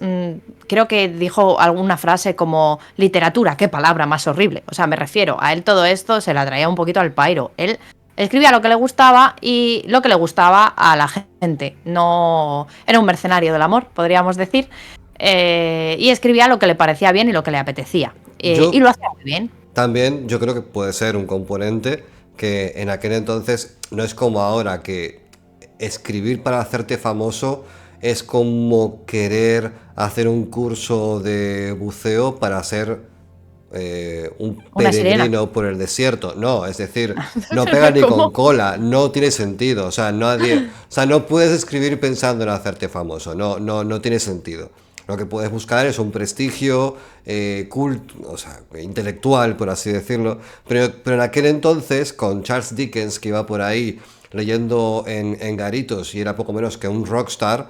creo que dijo alguna frase como literatura, qué palabra más horrible. O sea, me refiero, a él todo esto se la traía un poquito al pairo. Él escribía lo que le gustaba y lo que le gustaba a la gente. No era un mercenario del amor, podríamos decir. Y escribía lo que le parecía bien y lo que le apetecía. Y lo hacía muy bien. También yo creo que puede ser un componente que en aquel entonces no es como ahora, que escribir para hacerte famoso es como querer hacer un curso de buceo para ser un peregrino por el desierto. No, es decir, no pega ni con cola, no tiene sentido. O sea, no puedes escribir pensando en hacerte famoso, no tiene sentido. Lo que puedes buscar es un prestigio o sea, intelectual, por así decirlo. Pero en aquel entonces, con Charles Dickens, que iba por ahí leyendo en garitos y era poco menos que un rockstar,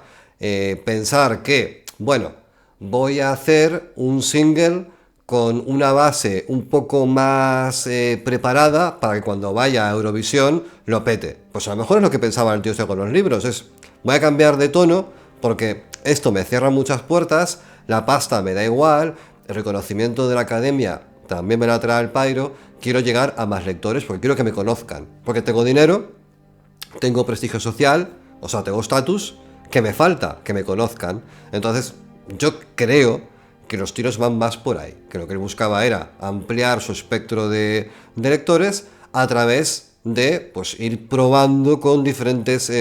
pensar que, bueno, voy a hacer un single con una base un poco más preparada para que cuando vaya a Eurovisión lo pete. Pues a lo mejor es lo que pensaba el tío este con los libros, voy a cambiar de tono porque esto me cierra muchas puertas, la pasta me da igual, el reconocimiento de la academia también me la trae al pairo, quiero llegar a más lectores porque quiero que me conozcan, porque tengo dinero, tengo prestigio social, o sea, tengo estatus, que me falta, que me conozcan. Entonces, yo creo que los tiros van más por ahí, que lo que él buscaba era ampliar su espectro de lectores a través de pues ir probando con diferentes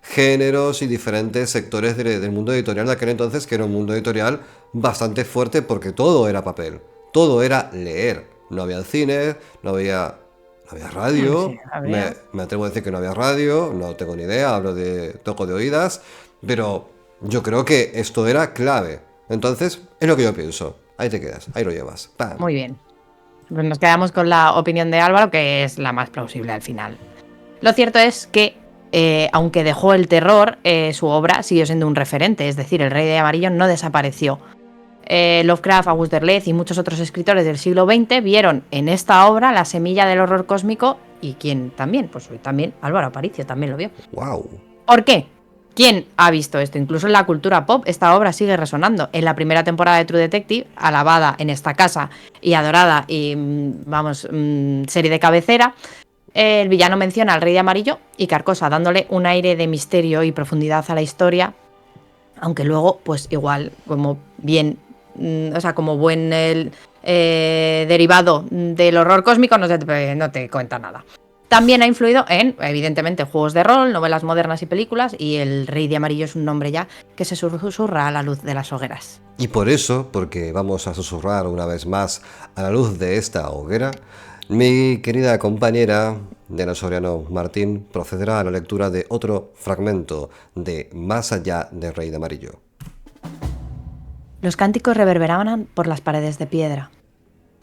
géneros y diferentes sectores del mundo editorial de aquel entonces, que era un mundo editorial bastante fuerte porque todo era papel, todo era leer, no había cine, no había radio, Sí, había. me atrevo a decir que no había radio, no tengo ni idea, toco de oídas, pero yo creo que esto era clave. Entonces, es lo que yo pienso. Ahí te quedas, ahí lo llevas. ¡Pam! Muy bien. Pues nos quedamos con la opinión de Álvaro, que es la más plausible al final. Lo cierto es que, aunque dejó el terror, su obra siguió siendo un referente, es decir, El Rey de Amarillo no desapareció. Lovecraft, Auguste Derleth y muchos otros escritores del siglo XX vieron en esta obra la semilla del horror cósmico, y ¿quién también? Pues hoy también Álvaro Aparicio también lo vio. ¡Wow! ¿Por qué? ¿Quién ha visto esto? Incluso en la cultura pop esta obra sigue resonando. En la primera temporada de True Detective, alabada en esta casa y adorada y, serie de cabecera, el villano menciona al Rey de Amarillo y Carcosa, dándole un aire de misterio y profundidad a la historia, aunque luego, pues igual, como bien, o sea, como buen derivado del horror cósmico, no te cuenta nada. También ha influido en, evidentemente, juegos de rol, novelas modernas y películas, y el Rey de Amarillo es un nombre ya que se susurra a la luz de las hogueras. Y por eso, porque vamos a susurrar una vez más a la luz de esta hoguera, mi querida compañera Diana Soriano Martín procederá a la lectura de otro fragmento de Más allá del Rey de Amarillo. Los cánticos reverberaban por las paredes de piedra.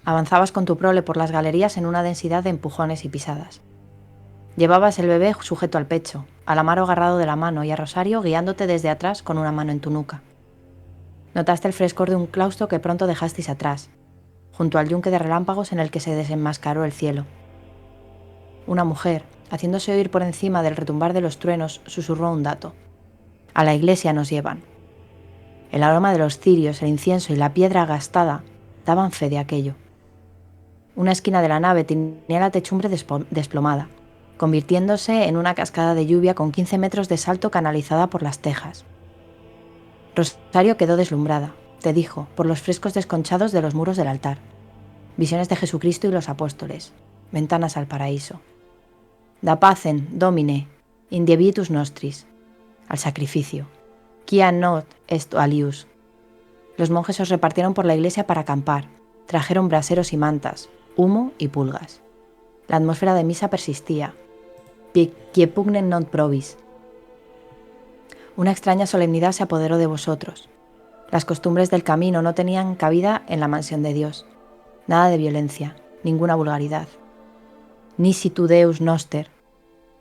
Avanzabas con tu prole por las galerías en una densidad de empujones y pisadas. Llevabas el bebé sujeto al pecho, al Amaro agarrado de la mano y a Rosario guiándote desde atrás con una mano en tu nuca. Notaste el frescor de un claustro que pronto dejasteis atrás, junto al yunque de relámpagos en el que se desenmascaró el cielo. Una mujer, haciéndose oír por encima del retumbar de los truenos, susurró un dato. A la iglesia nos llevan. El aroma de los cirios, el incienso y la piedra gastada daban fe de aquello. Una esquina de la nave tenía la techumbre desplomada, convirtiéndose en una cascada de lluvia con 15 metros de salto canalizada por las tejas. Rosario quedó deslumbrada, te dijo, por los frescos desconchados de los muros del altar. Visiones de Jesucristo y los apóstoles, ventanas al paraíso. Da pacem, Domine, indiebitus nostris, al sacrificio. Quia not est alius. Los monjes os repartieron por la iglesia para acampar, trajeron braseros y mantas, humo y pulgas. La atmósfera de misa persistía. Quie pugnen non probis. Una extraña solemnidad se apoderó de vosotros. Las costumbres del camino no tenían cabida en la mansión de Dios. Nada de violencia, ninguna vulgaridad. Nisi tu Deus noster.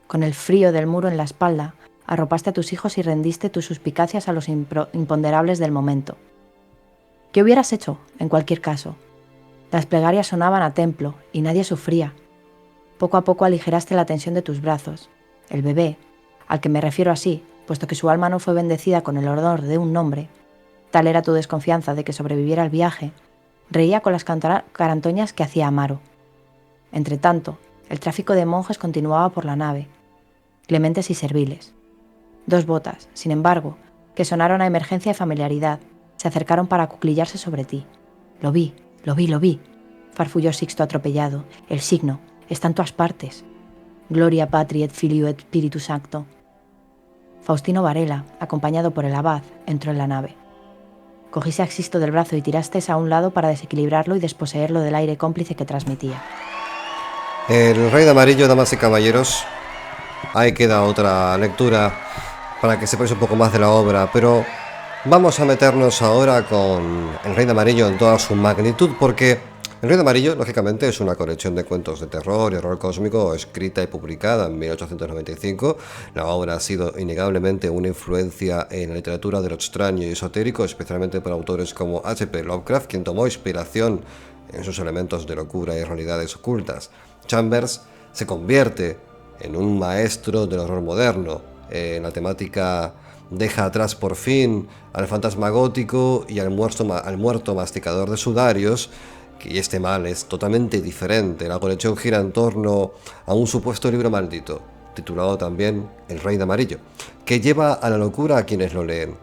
Con el frío del muro en la espalda, arropaste a tus hijos y rendiste tus suspicacias a los imponderables del momento. ¿Qué hubieras hecho, en cualquier caso? Las plegarias sonaban a templo y nadie sufría. Poco a poco aligeraste la tensión de tus brazos. El bebé, al que me refiero así, puesto que su alma no fue bendecida con el honor de un nombre, tal era tu desconfianza de que sobreviviera el viaje, reía con las carantoñas que hacía Amaro. Entretanto, el tráfico de monjes continuaba por la nave, clementes y serviles. 2 botas, sin embargo, que sonaron a emergencia y familiaridad, se acercaron para acuclillarse sobre ti. Lo vi, farfulló Sixto atropellado. El signo está en todas partes. Gloria Patri et Filio et Spiritus Sancto. Faustino Varela, acompañado por el abad, entró en la nave. Cogiste a Sixto del brazo y tiraste a un lado para desequilibrarlo y desposeerlo del aire cómplice que transmitía. El Rey de Amarillo, damas y caballeros. Ahí queda otra lectura para que sepáis un poco más de la obra, pero vamos a meternos ahora con El Rey de Amarillo en toda su magnitud, porque El Rey de Amarillo, lógicamente, es una colección de cuentos de terror y horror cósmico escrita y publicada en 1895. La obra ha sido innegablemente una influencia en la literatura de lo extraño y esotérico, especialmente por autores como H.P. Lovecraft, quien tomó inspiración en sus elementos de locura y realidades ocultas. Chambers se convierte en un maestro del horror moderno. La temática deja atrás por fin al fantasma gótico y al muerto masticador de sudarios, y este mal es totalmente diferente. La colección gira en torno a un supuesto libro maldito, titulado también El Rey de Amarillo, que lleva a la locura a quienes lo leen.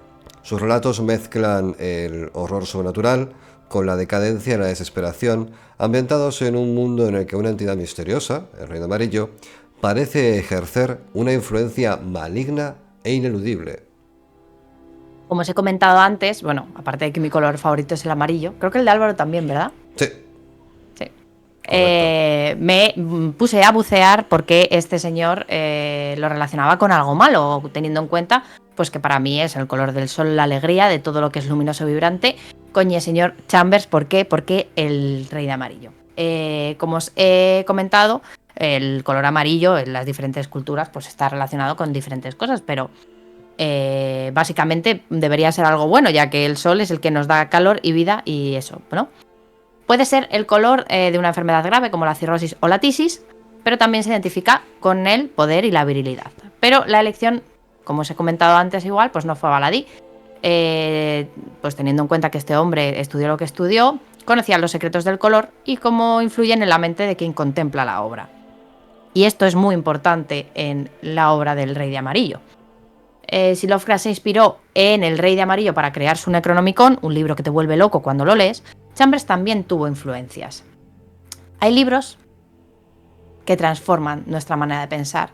Sus relatos mezclan el horror sobrenatural con la decadencia y la desesperación, ambientados en un mundo en el que una entidad misteriosa, el Rey de Amarillo, parece ejercer una influencia maligna e ineludible. Como os he comentado antes, bueno, aparte de que mi color favorito es el amarillo, creo que el de Álvaro también, ¿verdad? Sí. Sí. Me puse a bucear porque este señor lo relacionaba con algo malo, teniendo en cuenta pues que para mí es el color del sol, la alegría de todo lo que es luminoso y vibrante. Coño, señor Chambers, ¿por qué? Porque el Rey de Amarillo. Como os he comentado, el color amarillo en las diferentes culturas pues está relacionado con diferentes cosas, pero básicamente debería ser algo bueno, ya que el sol es el que nos da calor y vida y eso, ¿no? Puede ser el color de una enfermedad grave como la cirrosis o la tisis, pero también se identifica con el poder y la virilidad. Pero la elección, como os he comentado antes igual, pues no fue baladí. Pues teniendo en cuenta que este hombre estudió lo que estudió, conocía los secretos del color y cómo influyen en la mente de quien contempla la obra. Y esto es muy importante en la obra del Rey de Amarillo. Si Lovecraft se inspiró en El Rey de Amarillo para crear su Necronomicon, un libro que te vuelve loco cuando lo lees, Chambers también tuvo influencias. Hay libros que transforman nuestra manera de pensar,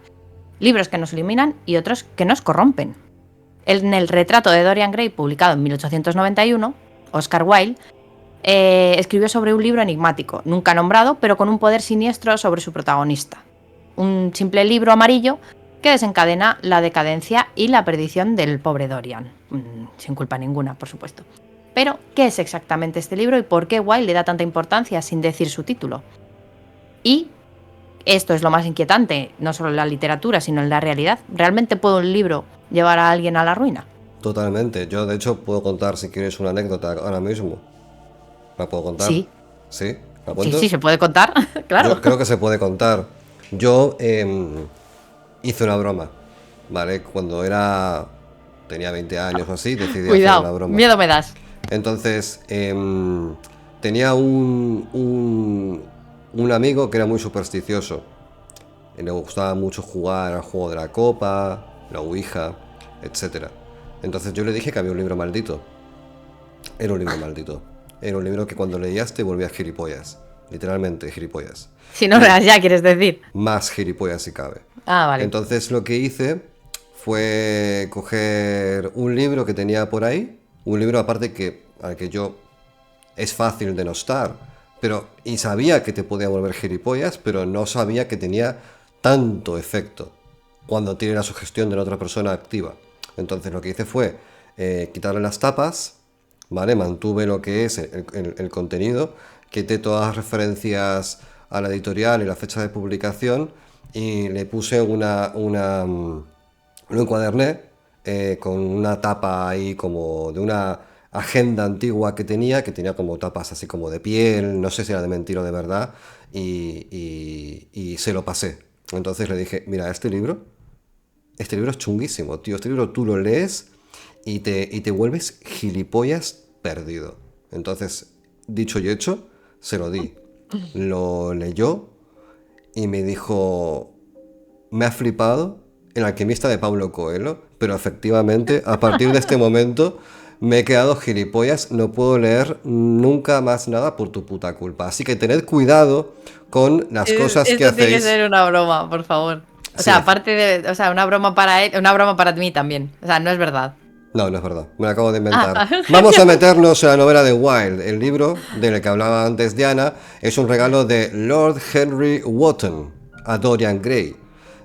libros que nos iluminan y otros que nos corrompen. En el retrato de Dorian Gray, publicado en 1891, Oscar Wilde escribió sobre un libro enigmático, nunca nombrado, pero con un poder siniestro sobre su protagonista. Un simple libro amarillo que desencadena la decadencia y la perdición del pobre Dorian. Sin culpa ninguna, por supuesto. Pero, ¿qué es exactamente este libro y por qué Wilde le da tanta importancia sin decir su título? Y esto es lo más inquietante, no solo en la literatura, sino en la realidad. ¿Realmente puede un libro llevar a alguien a la ruina? Totalmente. Yo, de hecho, puedo contar, si quieres, una anécdota ahora mismo. ¿La puedo contar? Sí. ¿Sí? ¿La cuento? Sí, se puede contar, claro. Yo creo que se puede contar. Yo hice una broma, ¿vale? Cuando tenía 20 años o así, decidí hacer una broma. Miedo me das. Entonces, tenía un amigo que era muy supersticioso. Le gustaba mucho jugar al juego de la copa, la ouija, etc. Entonces yo le dije que había un libro maldito. Era un libro maldito. Era un libro que cuando leías te volvías gilipollas. Literalmente gilipollas. Si no veas ya, quieres decir. Más gilipollas si cabe. Ah, vale. Entonces lo que hice fue coger un libro que tenía por ahí. Un libro aparte al que yo es fácil denostar. Y sabía que te podía volver gilipollas, pero no sabía que tenía tanto efecto cuando tiene la sugestión de la otra persona activa. Entonces lo que hice fue quitarle las tapas, ¿vale? Mantuve lo que es el contenido, quité todas las referencias a la editorial y la fecha de publicación y le puse lo encuaderné con una tapa ahí como de una agenda antigua que tenía como tapas así como de piel, no sé si era de mentira o de verdad, y se lo pasé. Entonces le dije, mira, este libro es chunguísimo, tío. Este libro tú lo lees y te vuelves gilipollas perdido. Entonces, dicho y hecho, se lo di. Lo leyó y me dijo, me ha flipado El alquimista de Paulo Coelho, pero efectivamente, a partir de este momento me he quedado gilipollas, no puedo leer nunca más nada por tu puta culpa. Así que tened cuidado con las cosas que Esto hacéis. tiene que ser una broma, por favor. O Sí. sea, aparte de, o sea, una broma para él, una broma para mí también. O sea, no es verdad. No, no es verdad, me lo acabo de inventar. Vamos a meternos en la novela de Wilde. El libro del que hablaba antes Diana es un regalo de Lord Henry Wotton a Dorian Gray.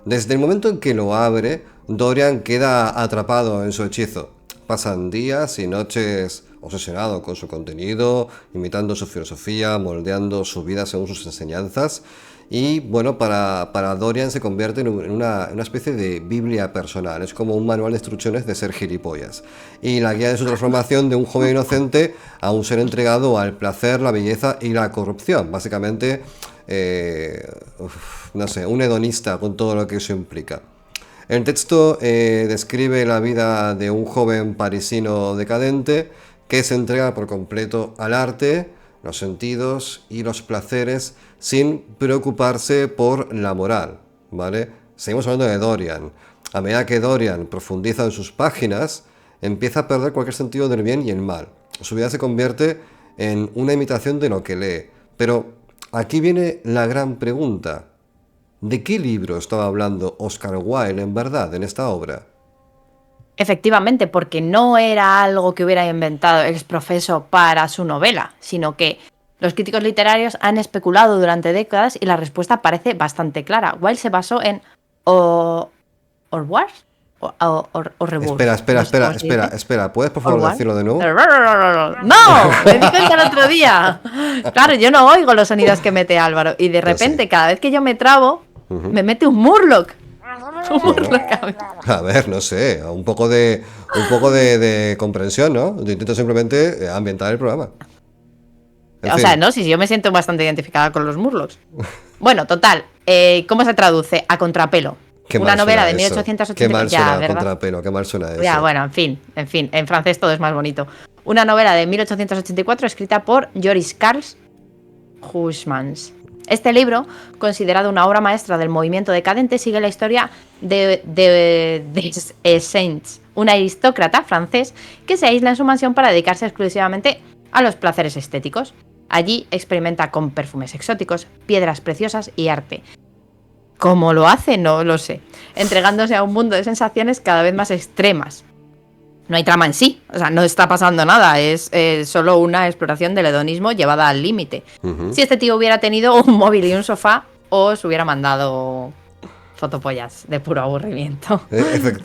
Desde el momento en que lo abre, Dorian queda atrapado en su hechizo. Pasan días y noches obsesionado con su contenido, imitando su filosofía, moldeando su vida según sus enseñanzas. Y bueno, para Dorian se convierte en una especie de Biblia personal. Es como un manual de instrucciones de ser gilipollas. Y la guía de su transformación de un joven inocente a un ser entregado al placer, la belleza y la corrupción. Básicamente, no sé, un hedonista con todo lo que eso implica. El texto describe la vida de un joven parisino decadente que se entrega por completo al arte, los sentidos y los placeres sin preocuparse por la moral, ¿vale? Seguimos hablando de Dorian. A medida que Dorian profundiza en sus páginas, empieza a perder cualquier sentido del bien y el mal. Su vida se convierte en una imitación de lo que lee. Pero aquí viene la gran pregunta. ¿De qué libro estaba hablando Oscar Wilde en verdad en esta obra? Efectivamente, porque no era algo que hubiera inventado el exprofeso para su novela, sino que los críticos literarios han especulado durante décadas y la respuesta parece bastante clara. Wilde se basó en Orwell o Rebus. Espera. ¿Puedes por favor decirlo de nuevo? ¡No! Me di cuenta el otro día. Claro, yo no oigo los sonidos que mete Álvaro y de repente cada vez que yo me trabo, me mete un Murloc. A ver, no sé, un poco de comprensión, ¿no? Yo intento simplemente ambientar el programa. O sea, no, si yo me siento bastante identificada con los Murlocs. Bueno, total, ¿cómo se traduce? A contrapelo. Una novela de 1880. Qué mal suena contrapelo, qué mal suena eso. Ya, bueno, en fin, en francés todo es más bonito. Una novela de 1884 escrita por Joris Karl Huysmans. Este libro, considerado una obra maestra del movimiento decadente, sigue la historia de Saints, un aristócrata francés que se aísla en su mansión para dedicarse exclusivamente a los placeres estéticos. Allí experimenta con perfumes exóticos, piedras preciosas y arte. ¿Cómo lo hace? No lo sé. Entregándose a un mundo de sensaciones cada vez más extremas. No hay trama en sí, o sea, no está pasando nada, es solo una exploración del hedonismo llevada al límite. Si este tío hubiera tenido un móvil y un sofá, os hubiera mandado fotopollas de puro aburrimiento.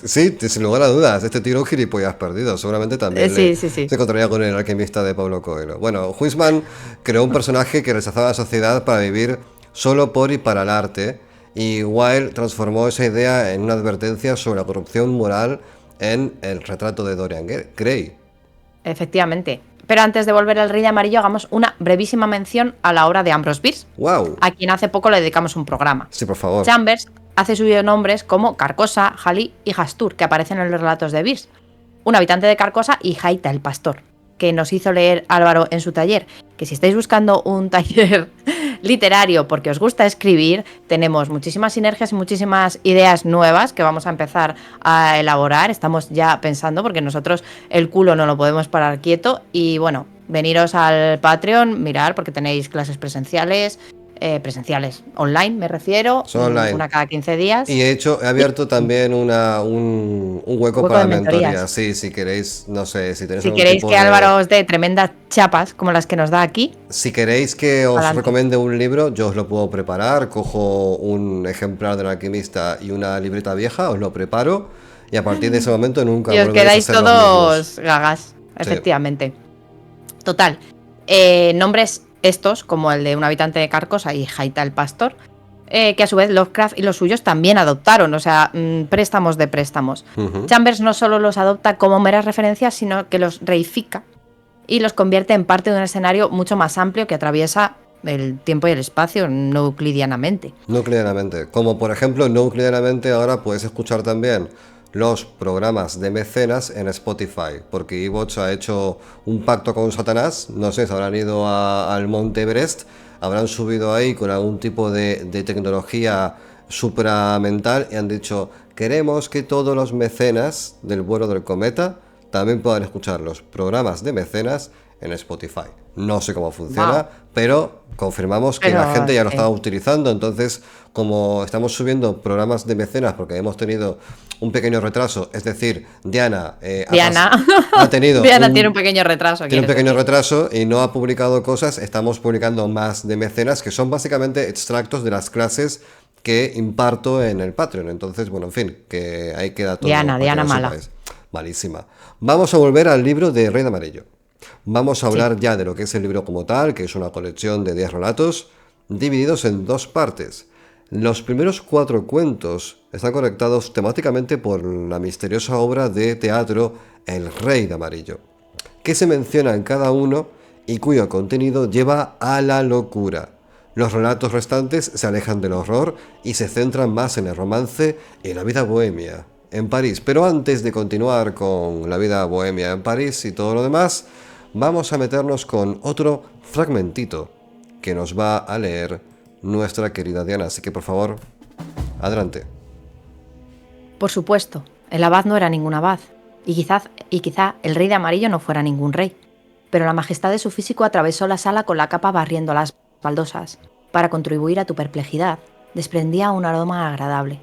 Sí, sin lugar a dudas, este tío es un gilipollas perdido, seguramente también se encontraría con el alquimista de Paulo Coelho. Bueno, Huysmans creó un personaje que rechazaba la sociedad para vivir solo por y para el arte, y Wilde transformó esa idea en una advertencia sobre la corrupción moral en el retrato de Dorian Gray. Efectivamente. Pero antes de volver al Rey de Amarillo, hagamos una brevísima mención a la obra de Ambrose Bierce, a quien hace poco le dedicamos un programa. Sí, por favor. Chambers hace suyos nombres como Carcosa, Jalí y Hastur, que aparecen en los relatos de Bierce. Un habitante de Carcosa y Jaita, el pastor, que nos hizo leer Álvaro en su taller. Que si estáis buscando un taller literario porque os gusta escribir, tenemos muchísimas sinergias y muchísimas ideas nuevas que vamos a empezar a elaborar. Estamos ya pensando, porque nosotros el culo no lo podemos parar quieto, y bueno, veniros al Patreon, mirar, porque tenéis clases presenciales, online me refiero, una cada 15 días. Y he abierto también un hueco para mentorías. Sí, si queréis, no sé, si tenéis si queréis que Álvaro os dé tremendas chapas como las que nos da aquí. Si queréis que os recomiende un libro, yo os lo puedo preparar, cojo un ejemplar del alquimista y una libreta vieja, os lo preparo, y a partir de ese momento nunca y os quedáis todos gagas, efectivamente. Sí. Total, nombres estos, como el de un habitante de Carcosa y Jaita el pastor, que a su vez Lovecraft y los suyos también adoptaron, o sea, préstamos de préstamos. Chambers no solo los adopta como meras referencias, sino que los reifica y los convierte en parte de un escenario mucho más amplio que atraviesa el tiempo y el espacio no euclidianamente. No euclidianamente. Como por ejemplo, no euclidianamente ahora puedes escuchar también los programas de mecenas en Spotify, porque Evox ha hecho un pacto con Satanás. No sé, se habrán ido al Monte Everest, habrán subido ahí con algún tipo de tecnología supramental y han dicho: queremos que todos los mecenas del vuelo del cometa también puedan escuchar los programas de mecenas en Spotify. No sé cómo funciona, Wow. pero confirmamos que Pero, la gente ya lo sí. estaba utilizando. Entonces, como estamos subiendo programas de mecenas porque hemos tenido un pequeño retraso, es decir, Diana, ha tenido Diana tiene un pequeño retraso. tiene un ¿quieres pequeño decir? retraso y no ha publicado cosas. Estamos publicando más de mecenas, que son básicamente extractos de las clases que imparto en el Patreon. Entonces, bueno, en fin, que ahí queda todo. Diana para que lo mala. sepáis. Malísima. Vamos a volver al libro de Rey de Amarillo. Vamos a hablar ya de lo que es el libro como tal, que es una colección de 10 relatos divididos en dos partes. Los primeros 4 cuentos están conectados temáticamente por la misteriosa obra de teatro El Rey de Amarillo, que se menciona en cada uno y cuyo contenido lleva a la locura. Los relatos restantes se alejan del horror y se centran más en el romance y la vida bohemia en París. Pero antes de continuar con la vida bohemia en París y todo lo demás, vamos a meternos con otro fragmentito que nos va a leer nuestra querida Diana. Así que por favor, adelante. Por supuesto, el abad no era ningún abad, y quizá el rey de amarillo no fuera ningún rey, pero la majestad de su físico atravesó la sala con la capa barriendo las baldosas. Para contribuir a tu perplejidad, desprendía un aroma agradable,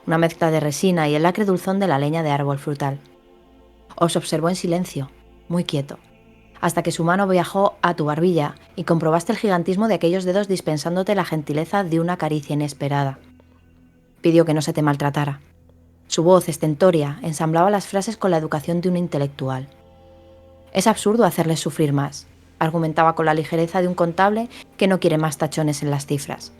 una mezcla de resina y el acre dulzón de la leña de árbol frutal. Os observó en silencio, muy quieto, hasta que su mano viajó a tu barbilla y comprobaste el gigantismo de aquellos dedos dispensándote la gentileza de una caricia inesperada. Pidió que no se te maltratara. Su voz estentórea ensamblaba las frases con la educación de un intelectual. Es absurdo hacerles sufrir más, argumentaba con la ligereza de un contable que no quiere más tachones en las cifras.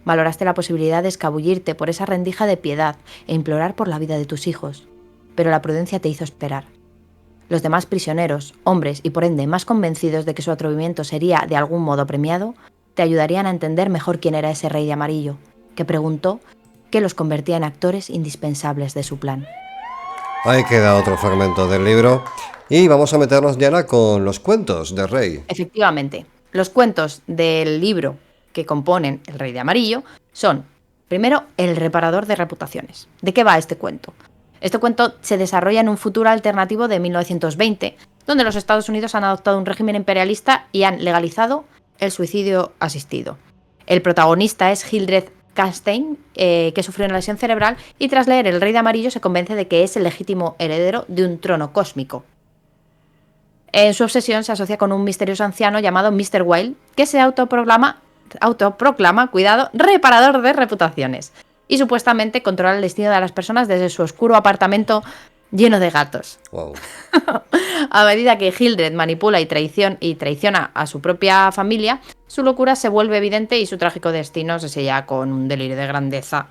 Valoraste la posibilidad de escabullirte por esa rendija de piedad e implorar por la vida de tus hijos, pero la prudencia te hizo esperar. Los demás prisioneros, hombres y por ende más convencidos de que su atrevimiento sería de algún modo premiado, te ayudarían a entender mejor quién era ese rey de amarillo, que preguntó qué los convertía en actores indispensables de su plan. Ahí queda otro fragmento del libro. Y vamos a meternos, Diana, con los cuentos de Rey. Efectivamente, los cuentos del libro que componen El Rey de Amarillo son, primero, El reparador de reputaciones. ¿De qué va este cuento? Este cuento se desarrolla en un futuro alternativo de 1920, donde los Estados Unidos han adoptado un régimen imperialista y han legalizado el suicidio asistido. El protagonista es Hildred Castaigne, que sufrió una lesión cerebral y tras leer El Rey de Amarillo se convence de que es el legítimo heredero de un trono cósmico. En su obsesión se asocia con un misterioso anciano llamado Mr. Wilde, que se autoproclama, reparador de reputaciones, y supuestamente controla el destino de las personas desde su oscuro apartamento lleno de gatos. Wow. A medida que Hildred manipula y traiciona a su propia familia, su locura se vuelve evidente y su trágico destino se sella con un delirio de grandeza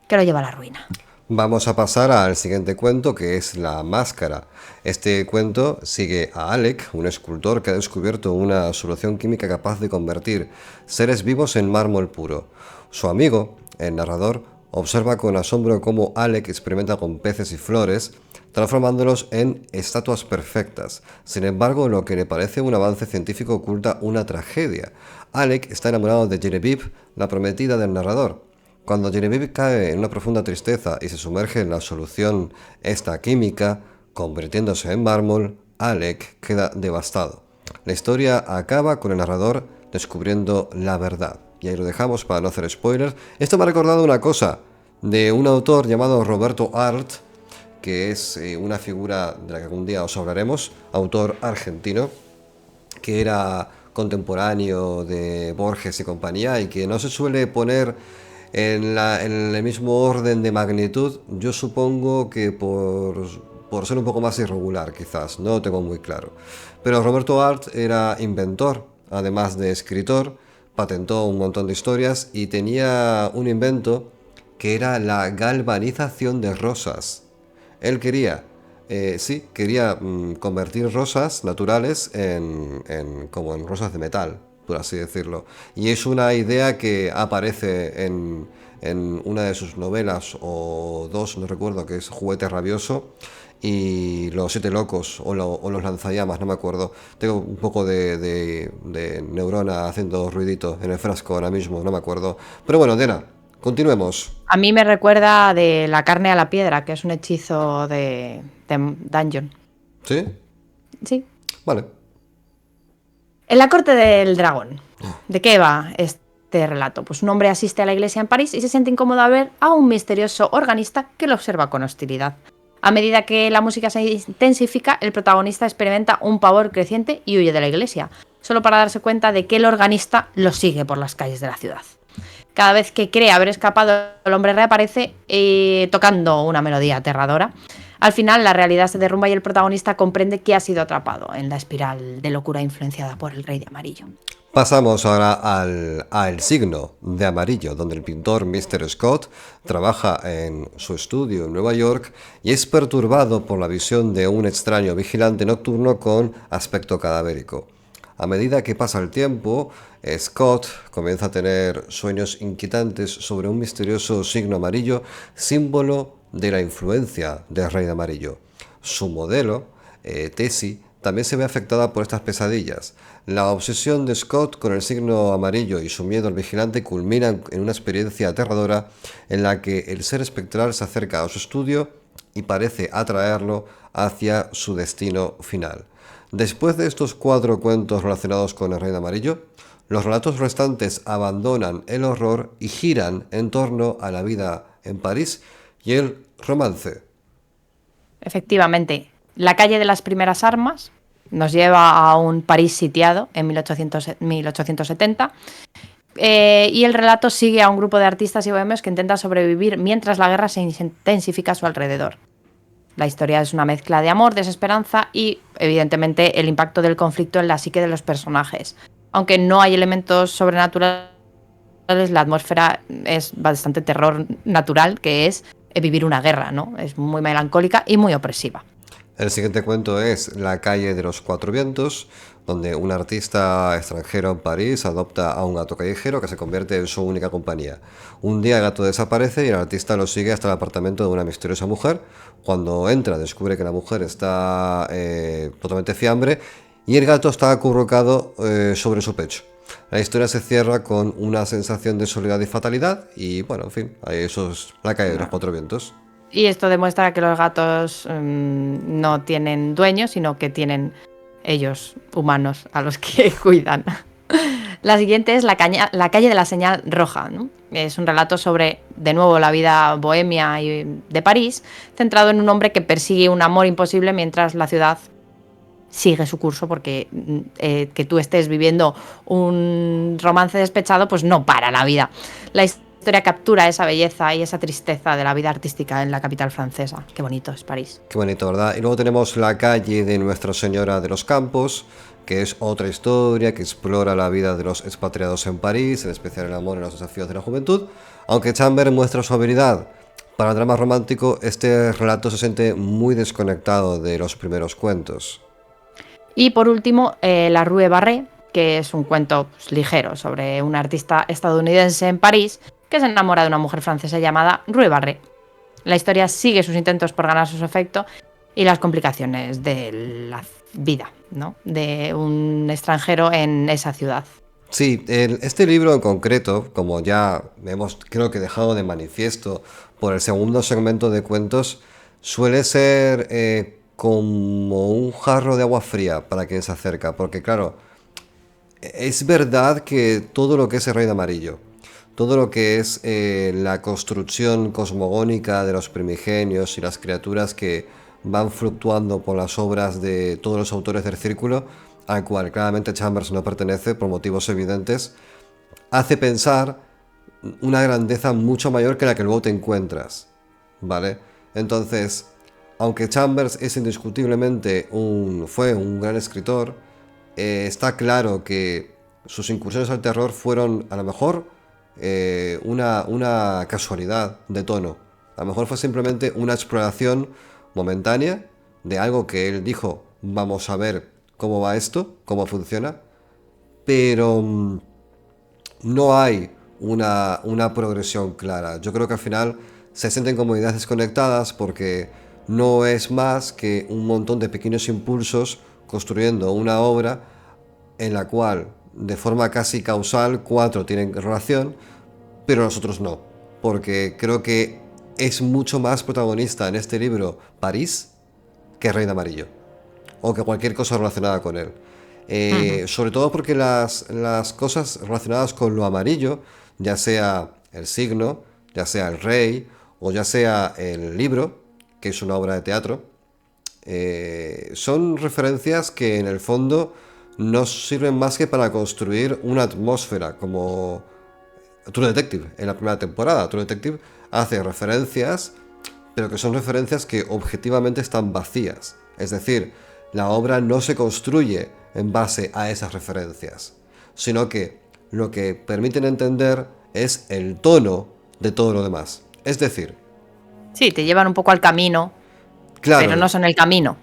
que lo lleva a la ruina. Vamos a pasar al siguiente cuento, que es La Máscara. Este cuento sigue a Alec, un escultor que ha descubierto una solución química capaz de convertir seres vivos en mármol puro. Su amigo, el narrador, observa con asombro cómo Alec experimenta con peces y flores, transformándolos en estatuas perfectas. Sin embargo, lo que le parece un avance científico oculta una tragedia. Alec está enamorado de Genevieve, la prometida del narrador. Cuando Genevieve cae en una profunda tristeza y se sumerge en la solución esta química, convirtiéndose en mármol, Alec queda devastado. La historia acaba con el narrador descubriendo la verdad. Y ahí lo dejamos para no hacer spoilers. Esto me ha recordado una cosa de un autor llamado Roberto Arlt, que es una figura de la que algún día os hablaremos, autor argentino, que era contemporáneo de Borges y compañía y que no se suele poner en el mismo orden de magnitud. Yo supongo que por ser un poco más irregular, quizás, no lo tengo muy claro. Pero Roberto Arlt era inventor, además de escritor, patentó un montón de historias y tenía un invento que era la galvanización de rosas. Él quería convertir rosas naturales como en rosas de metal, por así decirlo. Y es una idea que aparece en una de sus novelas, o dos, no recuerdo, que es Juguete Rabioso, y Los Siete Locos, o Los Lanzallamas, no me acuerdo. Tengo un poco de neurona haciendo ruidito en el frasco ahora mismo, no me acuerdo. Pero bueno, Diana, continuemos. A mí me recuerda de La carne a la piedra, que es un hechizo de Dungeon. ¿Sí? Sí. Vale. En la corte del dragón. ¿De qué va este relato? Pues un hombre asiste a la iglesia en París y se siente incómodo al ver a un misterioso organista que lo observa con hostilidad. A medida que la música se intensifica, el protagonista experimenta un pavor creciente y huye de la iglesia, solo para darse cuenta de que el organista lo sigue por las calles de la ciudad. Cada vez que cree haber escapado, el hombre reaparece tocando una melodía aterradora. Al final, la realidad se derrumba y el protagonista comprende que ha sido atrapado en la espiral de locura influenciada por el Rey de Amarillo. Pasamos ahora al signo de amarillo, donde el pintor Mr. Scott trabaja en su estudio en Nueva York y es perturbado por la visión de un extraño vigilante nocturno con aspecto cadavérico. A medida que pasa el tiempo, Scott comienza a tener sueños inquietantes sobre un misterioso signo amarillo, símbolo de la influencia del Rey de Amarillo. Su modelo, Tessie, también se ve afectada por estas pesadillas. La obsesión de Scott con el signo amarillo y su miedo al vigilante culminan en una experiencia aterradora en la que el ser espectral se acerca a su estudio y parece atraerlo hacia su destino final. Después de estos 4 cuentos relacionados con el Rey de Amarillo, los relatos restantes abandonan el horror y giran en torno a la vida en París y el romance. Efectivamente, La calle de las primeras armas nos lleva a un París sitiado en 1870 y el relato sigue a un grupo de artistas y bohemios que intentan sobrevivir mientras la guerra se intensifica a su alrededor. La historia es una mezcla de amor, desesperanza y, evidentemente, el impacto del conflicto en la psique de los personajes. Aunque no hay elementos sobrenaturales, la atmósfera es bastante terror natural, que es vivir una guerra, ¿no? Es muy melancólica y muy opresiva. El siguiente cuento es La calle de los 4 vientos, donde un artista extranjero en París adopta a un gato callejero que se convierte en su única compañía. Un día el gato desaparece y el artista lo sigue hasta el apartamento de una misteriosa mujer. Cuando entra descubre que la mujer está totalmente fiambre y el gato está acurrucado sobre su pecho. La historia se cierra con una sensación de soledad y fatalidad y bueno, en fin, eso es La calle de los 4 vientos. Y esto demuestra que los gatos no tienen dueños, sino que tienen ellos, humanos, a los que cuidan. La siguiente es la calle de la señal roja, ¿no? Es un relato sobre, de nuevo, la vida bohemia de París, centrado en un hombre que persigue un amor imposible mientras la ciudad sigue su curso, porque que tú estés viviendo un romance despechado, pues no para la vida. La historia captura esa belleza y esa tristeza de la vida artística en la capital francesa. Qué bonito es París. Qué bonito, ¿verdad? Y luego tenemos La calle de Nuestra Señora de los Campos, que es otra historia que explora la vida de los expatriados en París, en especial el amor y los desafíos de la juventud. Aunque Chambers muestra su habilidad para el drama romántico, este relato se siente muy desconectado de los primeros cuentos. Y por último, La Rue Barré, que es un cuento ligero sobre un artista estadounidense en París que se enamora de una mujer francesa llamada Rue Barré. La historia sigue sus intentos por ganar su afecto y las complicaciones de la vida, ¿no?, de un extranjero en esa ciudad. Sí, este libro en concreto, como ya hemos creo que dejado de manifiesto por el segundo segmento de cuentos, suele ser como un jarro de agua fría para quien se acerca, porque claro, es verdad que todo lo que es el Rey de Amarillo, todo lo que es la construcción cosmogónica de los primigenios y las criaturas que van fluctuando por las obras de todos los autores del círculo, al cual claramente Chambers no pertenece por motivos evidentes, hace pensar una grandeza mucho mayor que la que luego te encuentras, ¿vale? Entonces, aunque Chambers es indiscutiblemente fue un gran escritor, está claro que sus incursiones al terror fueron a lo mejor una casualidad de tono. A lo mejor fue simplemente una exploración momentánea de algo que él dijo, vamos a ver cómo va esto, cómo funciona, pero no hay una progresión clara. Yo creo que al final se sienten como ideas desconectadas porque no es más que un montón de pequeños impulsos construyendo una obra en la cual de forma casi causal 4 tienen relación, pero los otros no, porque creo que es mucho más protagonista en este libro París que Rey de Amarillo, o que cualquier cosa relacionada con él. Sobre todo porque las cosas relacionadas con lo amarillo, ya sea el signo, ya sea el rey, o ya sea el libro, que es una obra de teatro, son referencias que en el fondo no sirven más que para construir una atmósfera, como True Detective en la primera temporada. True Detective hace referencias, pero que son referencias que objetivamente están vacías. Es decir, la obra no se construye en base a esas referencias, sino que lo que permiten entender es el tono de todo lo demás. Es decir... Sí, te llevan un poco al camino, claro, pero no son el camino.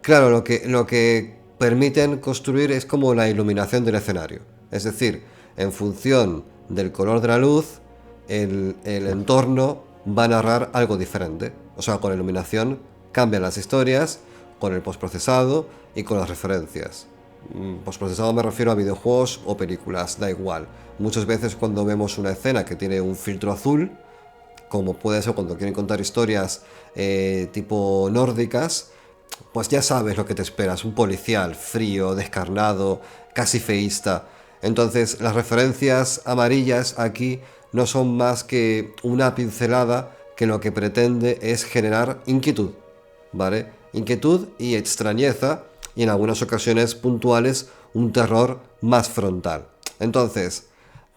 Claro, lo que permiten construir es como la iluminación del escenario. Es decir, en función del color de la luz, el entorno va a narrar algo diferente. O sea, con la iluminación cambian las historias, con el postprocesado y con las referencias. Postprocesado me refiero a videojuegos o películas, da igual. Muchas veces cuando vemos una escena que tiene un filtro azul, como puede ser cuando quieren contar historias tipo nórdicas, pues ya sabes lo que te esperas, un policial frío, descarnado, casi feísta. Entonces las referencias amarillas aquí no son más que una pincelada que lo que pretende es generar inquietud, ¿vale? Inquietud y extrañeza, y en algunas ocasiones puntuales un terror más frontal. Entonces,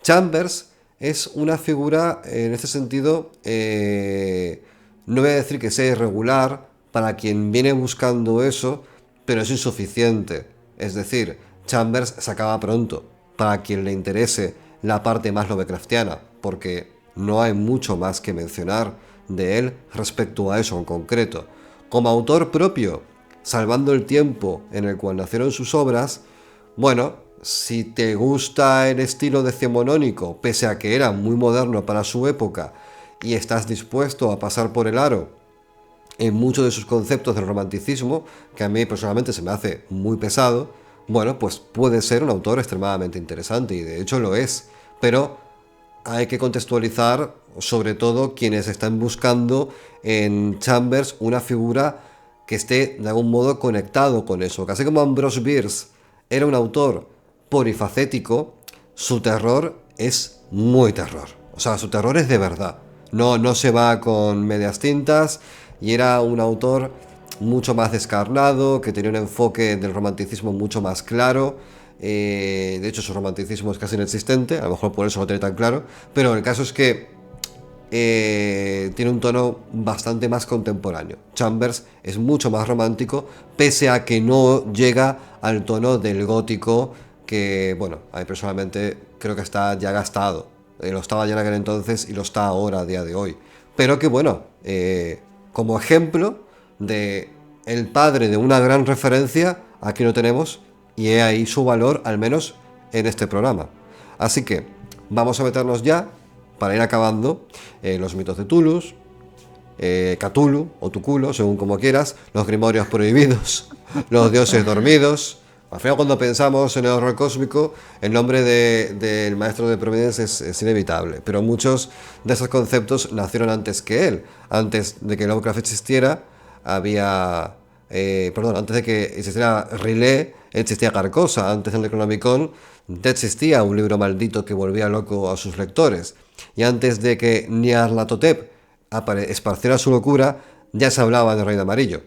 Chambers es una figura en este sentido, no voy a decir que sea irregular para quien viene buscando eso, pero es insuficiente. Es decir, Chambers se acaba pronto para quien le interese la parte más Lovecraftiana, porque no hay mucho más que mencionar de él respecto a eso en concreto. Como autor propio, salvando el tiempo en el cual nacieron sus obras, bueno, si te gusta el estilo decimonónico, pese a que era muy moderno para su época, y estás dispuesto a pasar por el aro en muchos de sus conceptos del romanticismo, que a mí personalmente se me hace muy pesado, bueno, pues puede ser un autor extremadamente interesante, y de hecho lo es, pero hay que contextualizar, sobre todo quienes están buscando en Chambers una figura que esté de algún modo conectado con eso. Casi como Ambrose Bierce era un autor polifacético, su terror es muy terror. O sea, su terror es de verdad. No se va con medias tintas, y era un autor mucho más descarnado, que tenía un enfoque del romanticismo mucho más claro. De hecho, su romanticismo es casi inexistente, a lo mejor por eso lo tiene tan claro, pero el caso es que tiene un tono bastante más contemporáneo. Chambers es mucho más romántico, pese a que no llega al tono del gótico, que, bueno, a mí personalmente creo que está ya gastado. Lo estaba ya en aquel entonces y lo está ahora, a día de hoy. Pero que, bueno, como ejemplo de el padre de una gran referencia, aquí lo tenemos, y he ahí su valor, al menos en este programa. Así que vamos a meternos ya, para ir acabando, los mitos de Tulus, Cthulhu o Tuculo, según como quieras, los grimorios prohibidos, los dioses dormidos. Al final, cuando pensamos en el horror cósmico, el nombre del maestro de Providence es inevitable, pero muchos de esos conceptos nacieron antes que él. Antes de que Lovecraft existiera, antes de que existiera Riley, existía Carcosa. Antes del Necronomicon ya existía un libro maldito que volvía loco a sus lectores. Y antes de que Nyarlathotep esparciera su locura, ya se hablaba del Rey de Amarillo.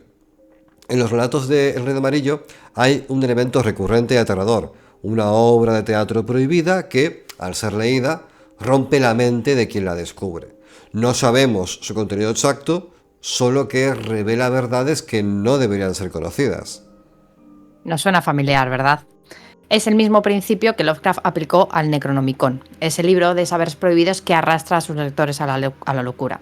En los relatos de El Rey de Amarillo hay un elemento recurrente y aterrador, una obra de teatro prohibida que, al ser leída, rompe la mente de quien la descubre. No sabemos su contenido exacto, solo que revela verdades que no deberían ser conocidas. Nos suena familiar, ¿verdad? Es el mismo principio que Lovecraft aplicó al Necronomicon, ese libro de saberes prohibidos que arrastra a sus lectores a la locura.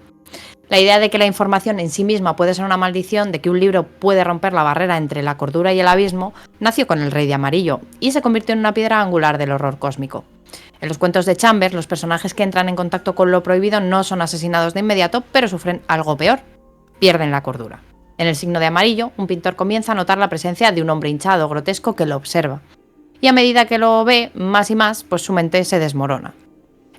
La idea de que la información en sí misma puede ser una maldición, de que un libro puede romper la barrera entre la cordura y el abismo, nació con El Rey de Amarillo y se convirtió en una piedra angular del horror cósmico. En los cuentos de Chambers, los personajes que entran en contacto con lo prohibido no son asesinados de inmediato, pero sufren algo peor: pierden la cordura. En El signo de amarillo, un pintor comienza a notar la presencia de un hombre hinchado, grotesco, que lo observa. Y a medida que lo ve más y más, pues su mente se desmorona.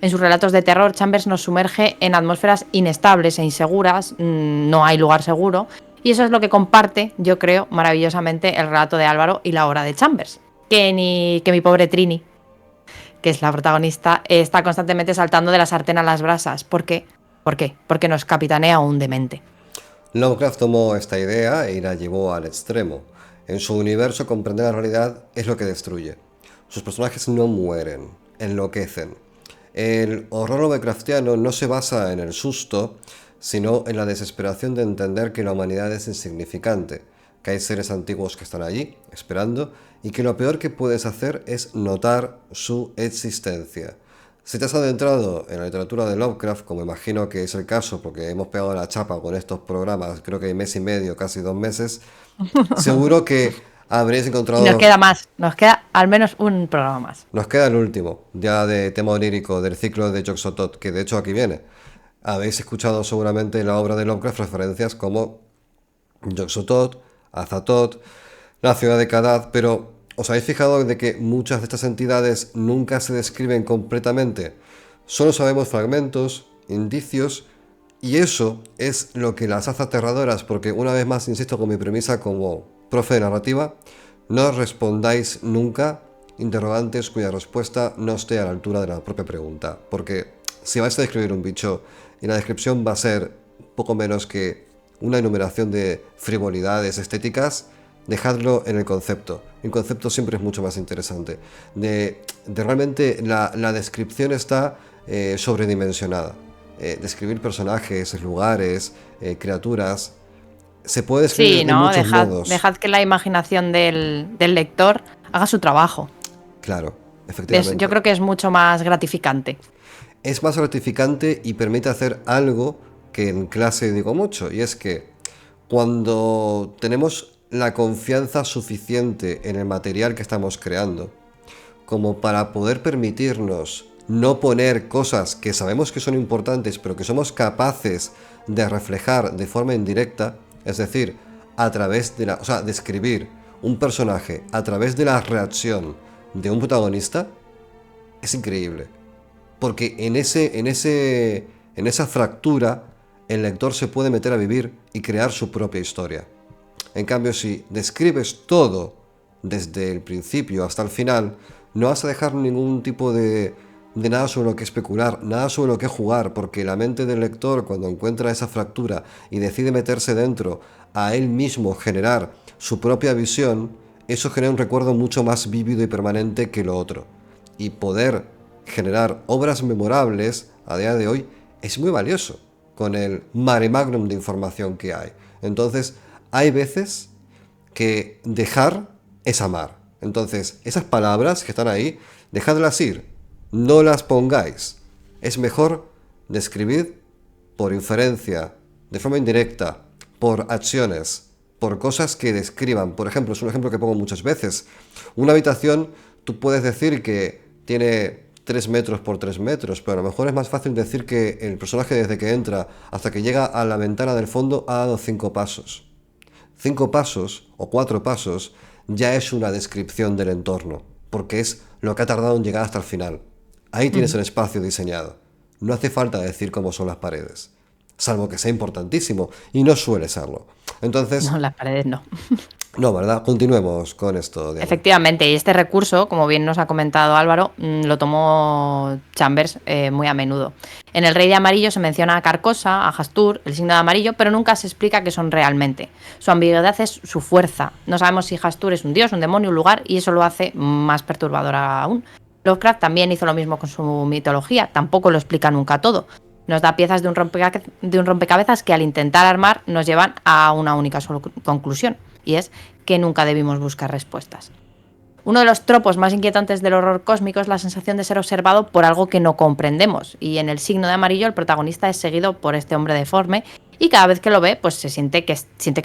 En sus relatos de terror, Chambers nos sumerge en atmósferas inestables e inseguras, no hay lugar seguro, y eso es lo que comparte, yo creo, maravillosamente el relato de Álvaro y la obra de Chambers. Que mi pobre Trini, que es la protagonista, está constantemente saltando de la sartén a las brasas. ¿Por qué? ¿Por qué? Porque nos capitanea un demente. Lovecraft tomó esta idea y la llevó al extremo. En su universo, comprender la realidad es lo que destruye. Sus personajes no mueren, enloquecen. El horror lovecraftiano no se basa en el susto, sino en la desesperación de entender que la humanidad es insignificante, que hay seres antiguos que están allí, esperando, y que lo peor que puedes hacer es notar su existencia. Si te has adentrado en la literatura de Lovecraft, como imagino que es el caso, porque hemos pegado la chapa con estos programas, creo que hay mes y medio, casi 2 meses, seguro que habréis encontrado... Y nos queda más, nos queda al menos un programa más. Nos queda el último, ya de tema onírico, del ciclo de Yog-Sothoth, que de hecho aquí viene. Habéis escuchado seguramente en la obra de Lovecraft referencias como Yog-Sothoth, Azathoth, la ciudad de Kadath, pero ¿os habéis fijado de que muchas de estas entidades nunca se describen completamente? Solo sabemos fragmentos, indicios, y eso es lo que las hace aterradoras, porque una vez más insisto con mi premisa como profe de narrativa: no respondáis nunca interrogantes cuya respuesta no esté a la altura de la propia pregunta, porque si vais a describir un bicho y la descripción va a ser poco menos que una enumeración de frivolidades estéticas, dejadlo en el concepto. El concepto siempre es mucho más interesante. De realmente la descripción está sobredimensionada. Describir personajes, lugares, criaturas, se puede describir sí, de ¿no? muchos modos. Dejad que la imaginación del lector haga su trabajo. Claro, efectivamente. Yo creo que es mucho más gratificante. Es más gratificante y permite hacer algo que en clase digo mucho, y es que cuando tenemos la confianza suficiente en el material que estamos creando como para poder permitirnos no poner cosas que sabemos que son importantes pero que somos capaces de reflejar de forma indirecta, es decir, a través de describir un personaje a través de la reacción de un protagonista, es increíble. Porque en esa fractura el lector se puede meter a vivir y crear su propia historia. En cambio, si describes todo desde el principio hasta el final, no vas a dejar ningún tipo de nada sobre lo que especular, nada sobre lo que jugar, porque la mente del lector, cuando encuentra esa fractura y decide meterse dentro, a él mismo generar su propia visión, eso genera un recuerdo mucho más vívido y permanente que lo otro. Y poder generar obras memorables a día de hoy es muy valioso con el mare magnum de información que hay. Entonces, hay veces que dejar es amar. Entonces, esas palabras que están ahí, dejadlas ir, no las pongáis. Es mejor describir por inferencia, de forma indirecta, por acciones, por cosas que describan. Por ejemplo, es un ejemplo que pongo muchas veces. Una habitación, tú puedes decir que tiene 3 metros por 3 metros, pero a lo mejor es más fácil decir que el personaje desde que entra hasta que llega a la ventana del fondo ha dado 5 pasos. 5 pasos o 4 pasos ya es una descripción del entorno, porque es lo que ha tardado en llegar hasta el final. Ahí tienes el espacio diseñado. No hace falta decir cómo son las paredes, salvo que sea importantísimo, y no suele serlo. Entonces, No, las paredes no. No, ¿verdad? Continuemos con esto. Diana. Efectivamente, y este recurso, como bien nos ha comentado Álvaro, lo tomó Chambers muy a menudo. En El Rey de Amarillo se menciona a Carcosa, a Hastur, el signo de amarillo, pero nunca se explica qué son realmente. Su ambigüedad es su fuerza. No sabemos si Hastur es un dios, un demonio, un lugar, y eso lo hace más perturbadora aún. Lovecraft también hizo lo mismo con su mitología, tampoco lo explica nunca todo. Nos da piezas de un rompecabezas que al intentar armar nos llevan a una única conclusión, y es que nunca debimos buscar respuestas. Uno de los tropos más inquietantes del horror cósmico es la sensación de ser observado por algo que no comprendemos, y en El signo de amarillo el protagonista es seguido por este hombre deforme y cada vez que lo ve, pues siente que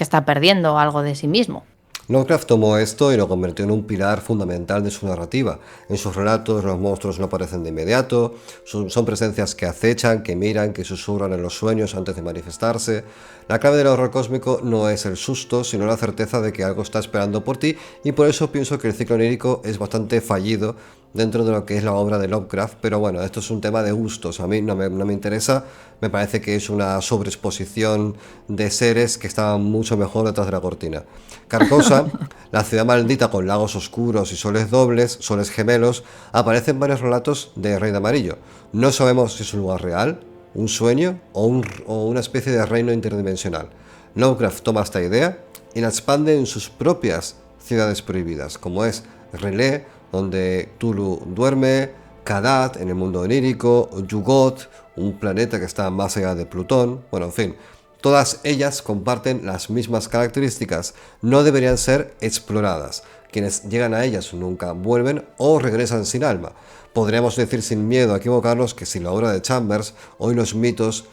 está perdiendo algo de sí mismo. Lovecraft tomó esto y lo convirtió en un pilar fundamental de su narrativa. En sus relatos los monstruos no aparecen de inmediato, son presencias que acechan, que miran, que susurran en los sueños antes de manifestarse. La clave del horror cósmico no es el susto, sino la certeza de que algo está esperando por ti, y por eso pienso que el ciclo onírico es bastante fallido dentro de lo que es la obra de Lovecraft, pero bueno, esto es un tema de gustos, a mí no me interesa, me parece que es una sobreexposición de seres que estaban mucho mejor detrás de la cortina. Carcosa, la ciudad maldita con lagos oscuros y soles dobles, soles gemelos, aparece en varios relatos de Rey de Amarillo. No sabemos si es un lugar real, un sueño o una especie de reino interdimensional. Lovecraft toma esta idea y la expande en sus propias ciudades prohibidas, como es Relé, donde Tulu duerme, Kadat en el mundo onírico, Yugot, un planeta que está más allá de Plutón, bueno, en fin, todas ellas comparten las mismas características, no deberían ser exploradas. Quienes llegan a ellas nunca vuelven o regresan sin alma. Podríamos decir sin miedo a equivocarnos que sin la obra de Chambers, hoy los mitos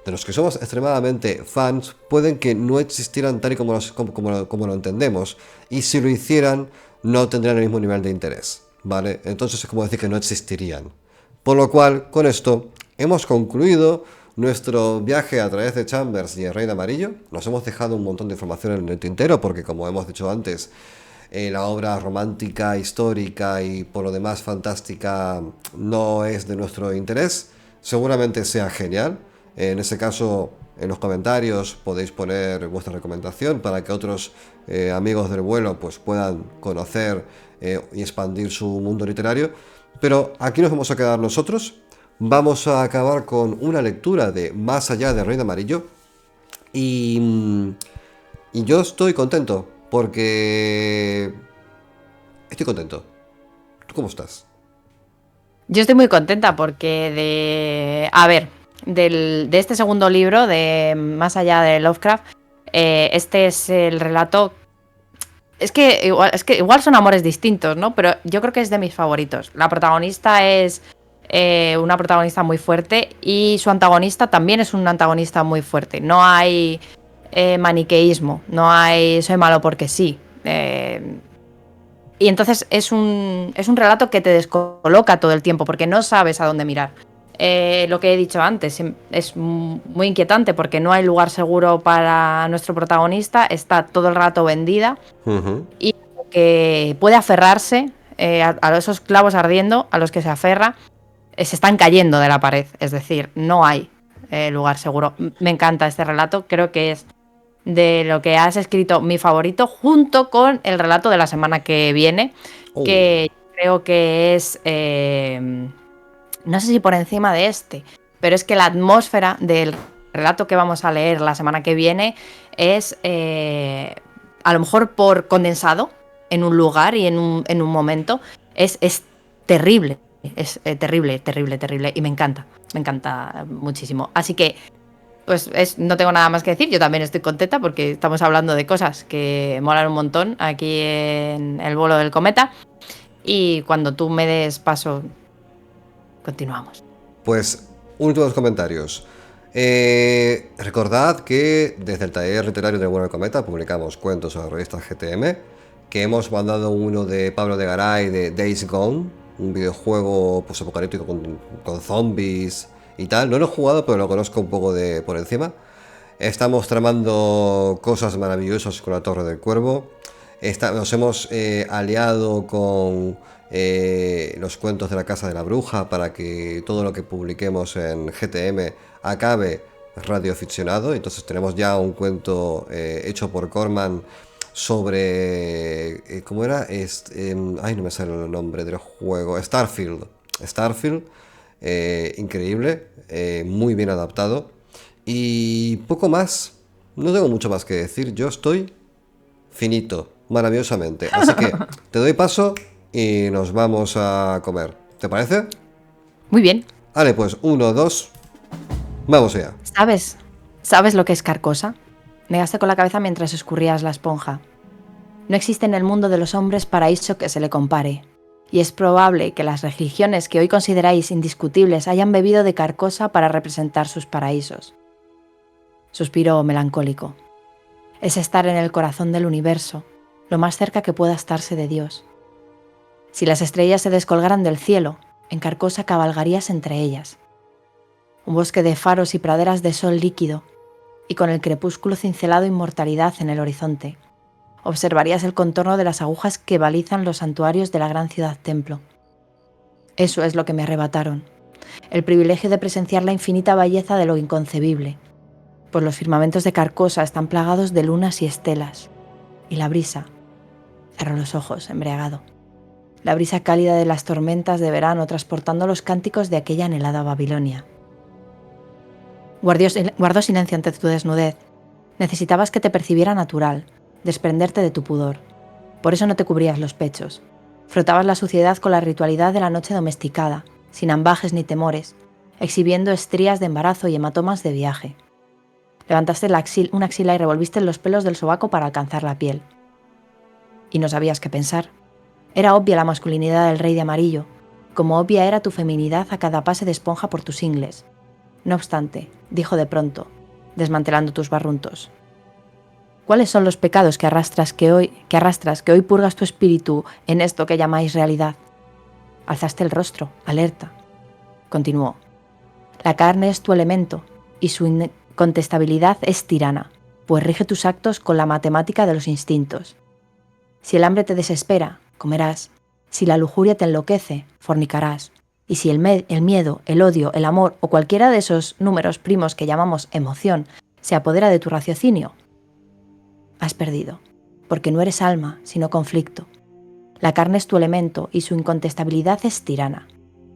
de los que somos extremadamente fans pueden que no existieran tal y como lo entendemos, y si lo hicieran no tendrían el mismo nivel de interés, ¿vale? Entonces es como decir que no existirían. Por lo cual, con esto, hemos concluido nuestro viaje a través de Chambers y el Rey de Amarillo. Nos hemos dejado un montón de información en el tintero porque, como hemos dicho antes, la obra romántica, histórica y por lo demás fantástica no es de nuestro interés. Seguramente sea genial. En ese caso, en los comentarios podéis poner vuestra recomendación para que otros amigos del vuelo pues puedan conocer y expandir su mundo literario. Pero aquí nos vamos a quedar nosotros. Vamos a acabar con una lectura de Más allá de Rey de Amarillo. Y yo estoy contento porque estoy contento. ¿Tú cómo estás? Yo estoy muy contenta porque de este segundo libro, de Más allá de Lovecraft, este es el relato. Es que igual son amores distintos, ¿no? Pero yo creo que es de mis favoritos. La protagonista es una protagonista muy fuerte y su antagonista también es un antagonista muy fuerte. No hay maniqueísmo, no hay soy malo porque sí. Y entonces es un relato que te descoloca todo el tiempo porque no sabes a dónde mirar. Lo que he dicho antes, es muy inquietante porque no hay lugar seguro para nuestro protagonista, está todo el rato vendida. Y que puede aferrarse a esos clavos ardiendo a los que se aferra, se están cayendo de la pared, es decir, no hay lugar seguro. Me encanta este relato, creo que es de lo que has escrito mi favorito, junto con el relato de la semana que viene, que creo que es... no sé si por encima de este, pero es que la atmósfera del relato que vamos a leer la semana que viene es, a lo mejor por condensado, en un lugar y en un momento, es terrible, terrible, y me encanta muchísimo. Así que, pues no tengo nada más que decir, yo también estoy contenta porque estamos hablando de cosas que molan un montón aquí en el vuelo del cometa, y cuando tú me des paso... continuamos. Pues, últimos comentarios. Recordad que desde el taller literario del Vuelo del Cometa publicamos cuentos en la revista GTM, que hemos mandado uno de Pablo de Garay de Days Gone, un videojuego posapocalíptico con zombies y tal. No lo he jugado, pero lo conozco un poco por encima. Estamos tramando cosas maravillosas con la Torre del Cuervo. Nos hemos aliado con los cuentos de la Casa de la Bruja para que todo lo que publiquemos en GTM acabe radioficcionado. Entonces tenemos ya un cuento hecho por Corman sobre ¿cómo era? No me sale el nombre del juego. Starfield, increíble, muy bien adaptado, y poco más. No tengo mucho más que decir. Yo estoy finito, maravillosamente. Así que te doy paso y nos vamos a comer. ¿Te parece? Muy bien. Vale, pues 1, 2, vamos allá. ¿Sabes lo que es Carcosa? Negaste con la cabeza mientras escurrías la esponja. No existe en el mundo de los hombres paraíso que se le compare, y es probable que las religiones que hoy consideráis indiscutibles hayan bebido de Carcosa para representar sus paraísos. suspiro melancólico. Es estar en el corazón del universo, lo más cerca que pueda estarse de Dios. Si las estrellas se descolgaran del cielo, en Carcosa cabalgarías entre ellas. Un bosque de faros y praderas de sol líquido, y con el crepúsculo cincelado inmortalidad en el horizonte. Observarías el contorno de las agujas que balizan los santuarios de la gran ciudad templo. Eso es lo que me arrebataron, el privilegio de presenciar la infinita belleza de lo inconcebible, pues los firmamentos de Carcosa están plagados de lunas y estelas, y la brisa, cerró los ojos, embriagado, la brisa cálida de las tormentas de verano transportando los cánticos de aquella anhelada Babilonia. Guardó silencio ante tu desnudez. Necesitabas que te percibiera natural, desprenderte de tu pudor. Por eso no te cubrías los pechos. Frotabas la suciedad con la ritualidad de la noche domesticada, sin ambajes ni temores, exhibiendo estrías de embarazo y hematomas de viaje. Levantaste una axila y revolviste los pelos del sobaco para alcanzar la piel. Y no sabías qué pensar. Era obvia la masculinidad del rey de amarillo, como obvia era tu feminidad a cada pase de esponja por tus ingles. No obstante, dijo de pronto, desmantelando tus barruntos: ¿cuáles son los pecados que arrastras que hoy purgas tu espíritu en esto que llamáis realidad? Alzaste el rostro, alerta. Continuó: la carne es tu elemento, y su incontestabilidad es tirana, pues rige tus actos con la matemática de los instintos. Si el hambre te desespera, comerás. Si la lujuria te enloquece, fornicarás. Y si el miedo, el odio, el amor o cualquiera de esos números primos que llamamos emoción se apodera de tu raciocinio, has perdido, porque no eres alma, sino conflicto. La carne es tu elemento y su incontestabilidad es tirana.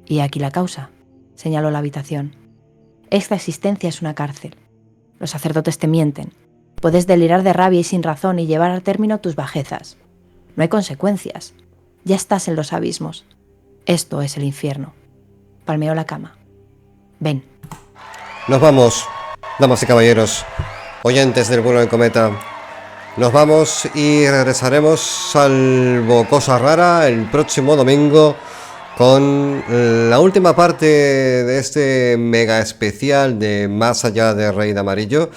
Y aquí la causa, señaló la habitación. Esta existencia es una cárcel. Los sacerdotes te mienten. Puedes delirar de rabia y sin razón y llevar a término tus bajezas. No hay consecuencias. Ya estás en los abismos. Esto es el infierno. Palmeó la cama. Ven. Nos vamos, damas y caballeros, oyentes del vuelo del cometa. Nos vamos y regresaremos, salvo cosa rara, el próximo domingo con la última parte de este mega especial de Más allá de Rey de Amarillo.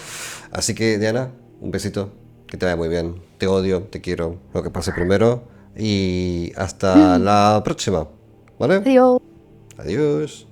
Así que, Diana, un besito, que te vaya muy bien. Te odio, te quiero, lo que pase primero. Y hasta la próxima, ¿vale? Adiós. Adiós.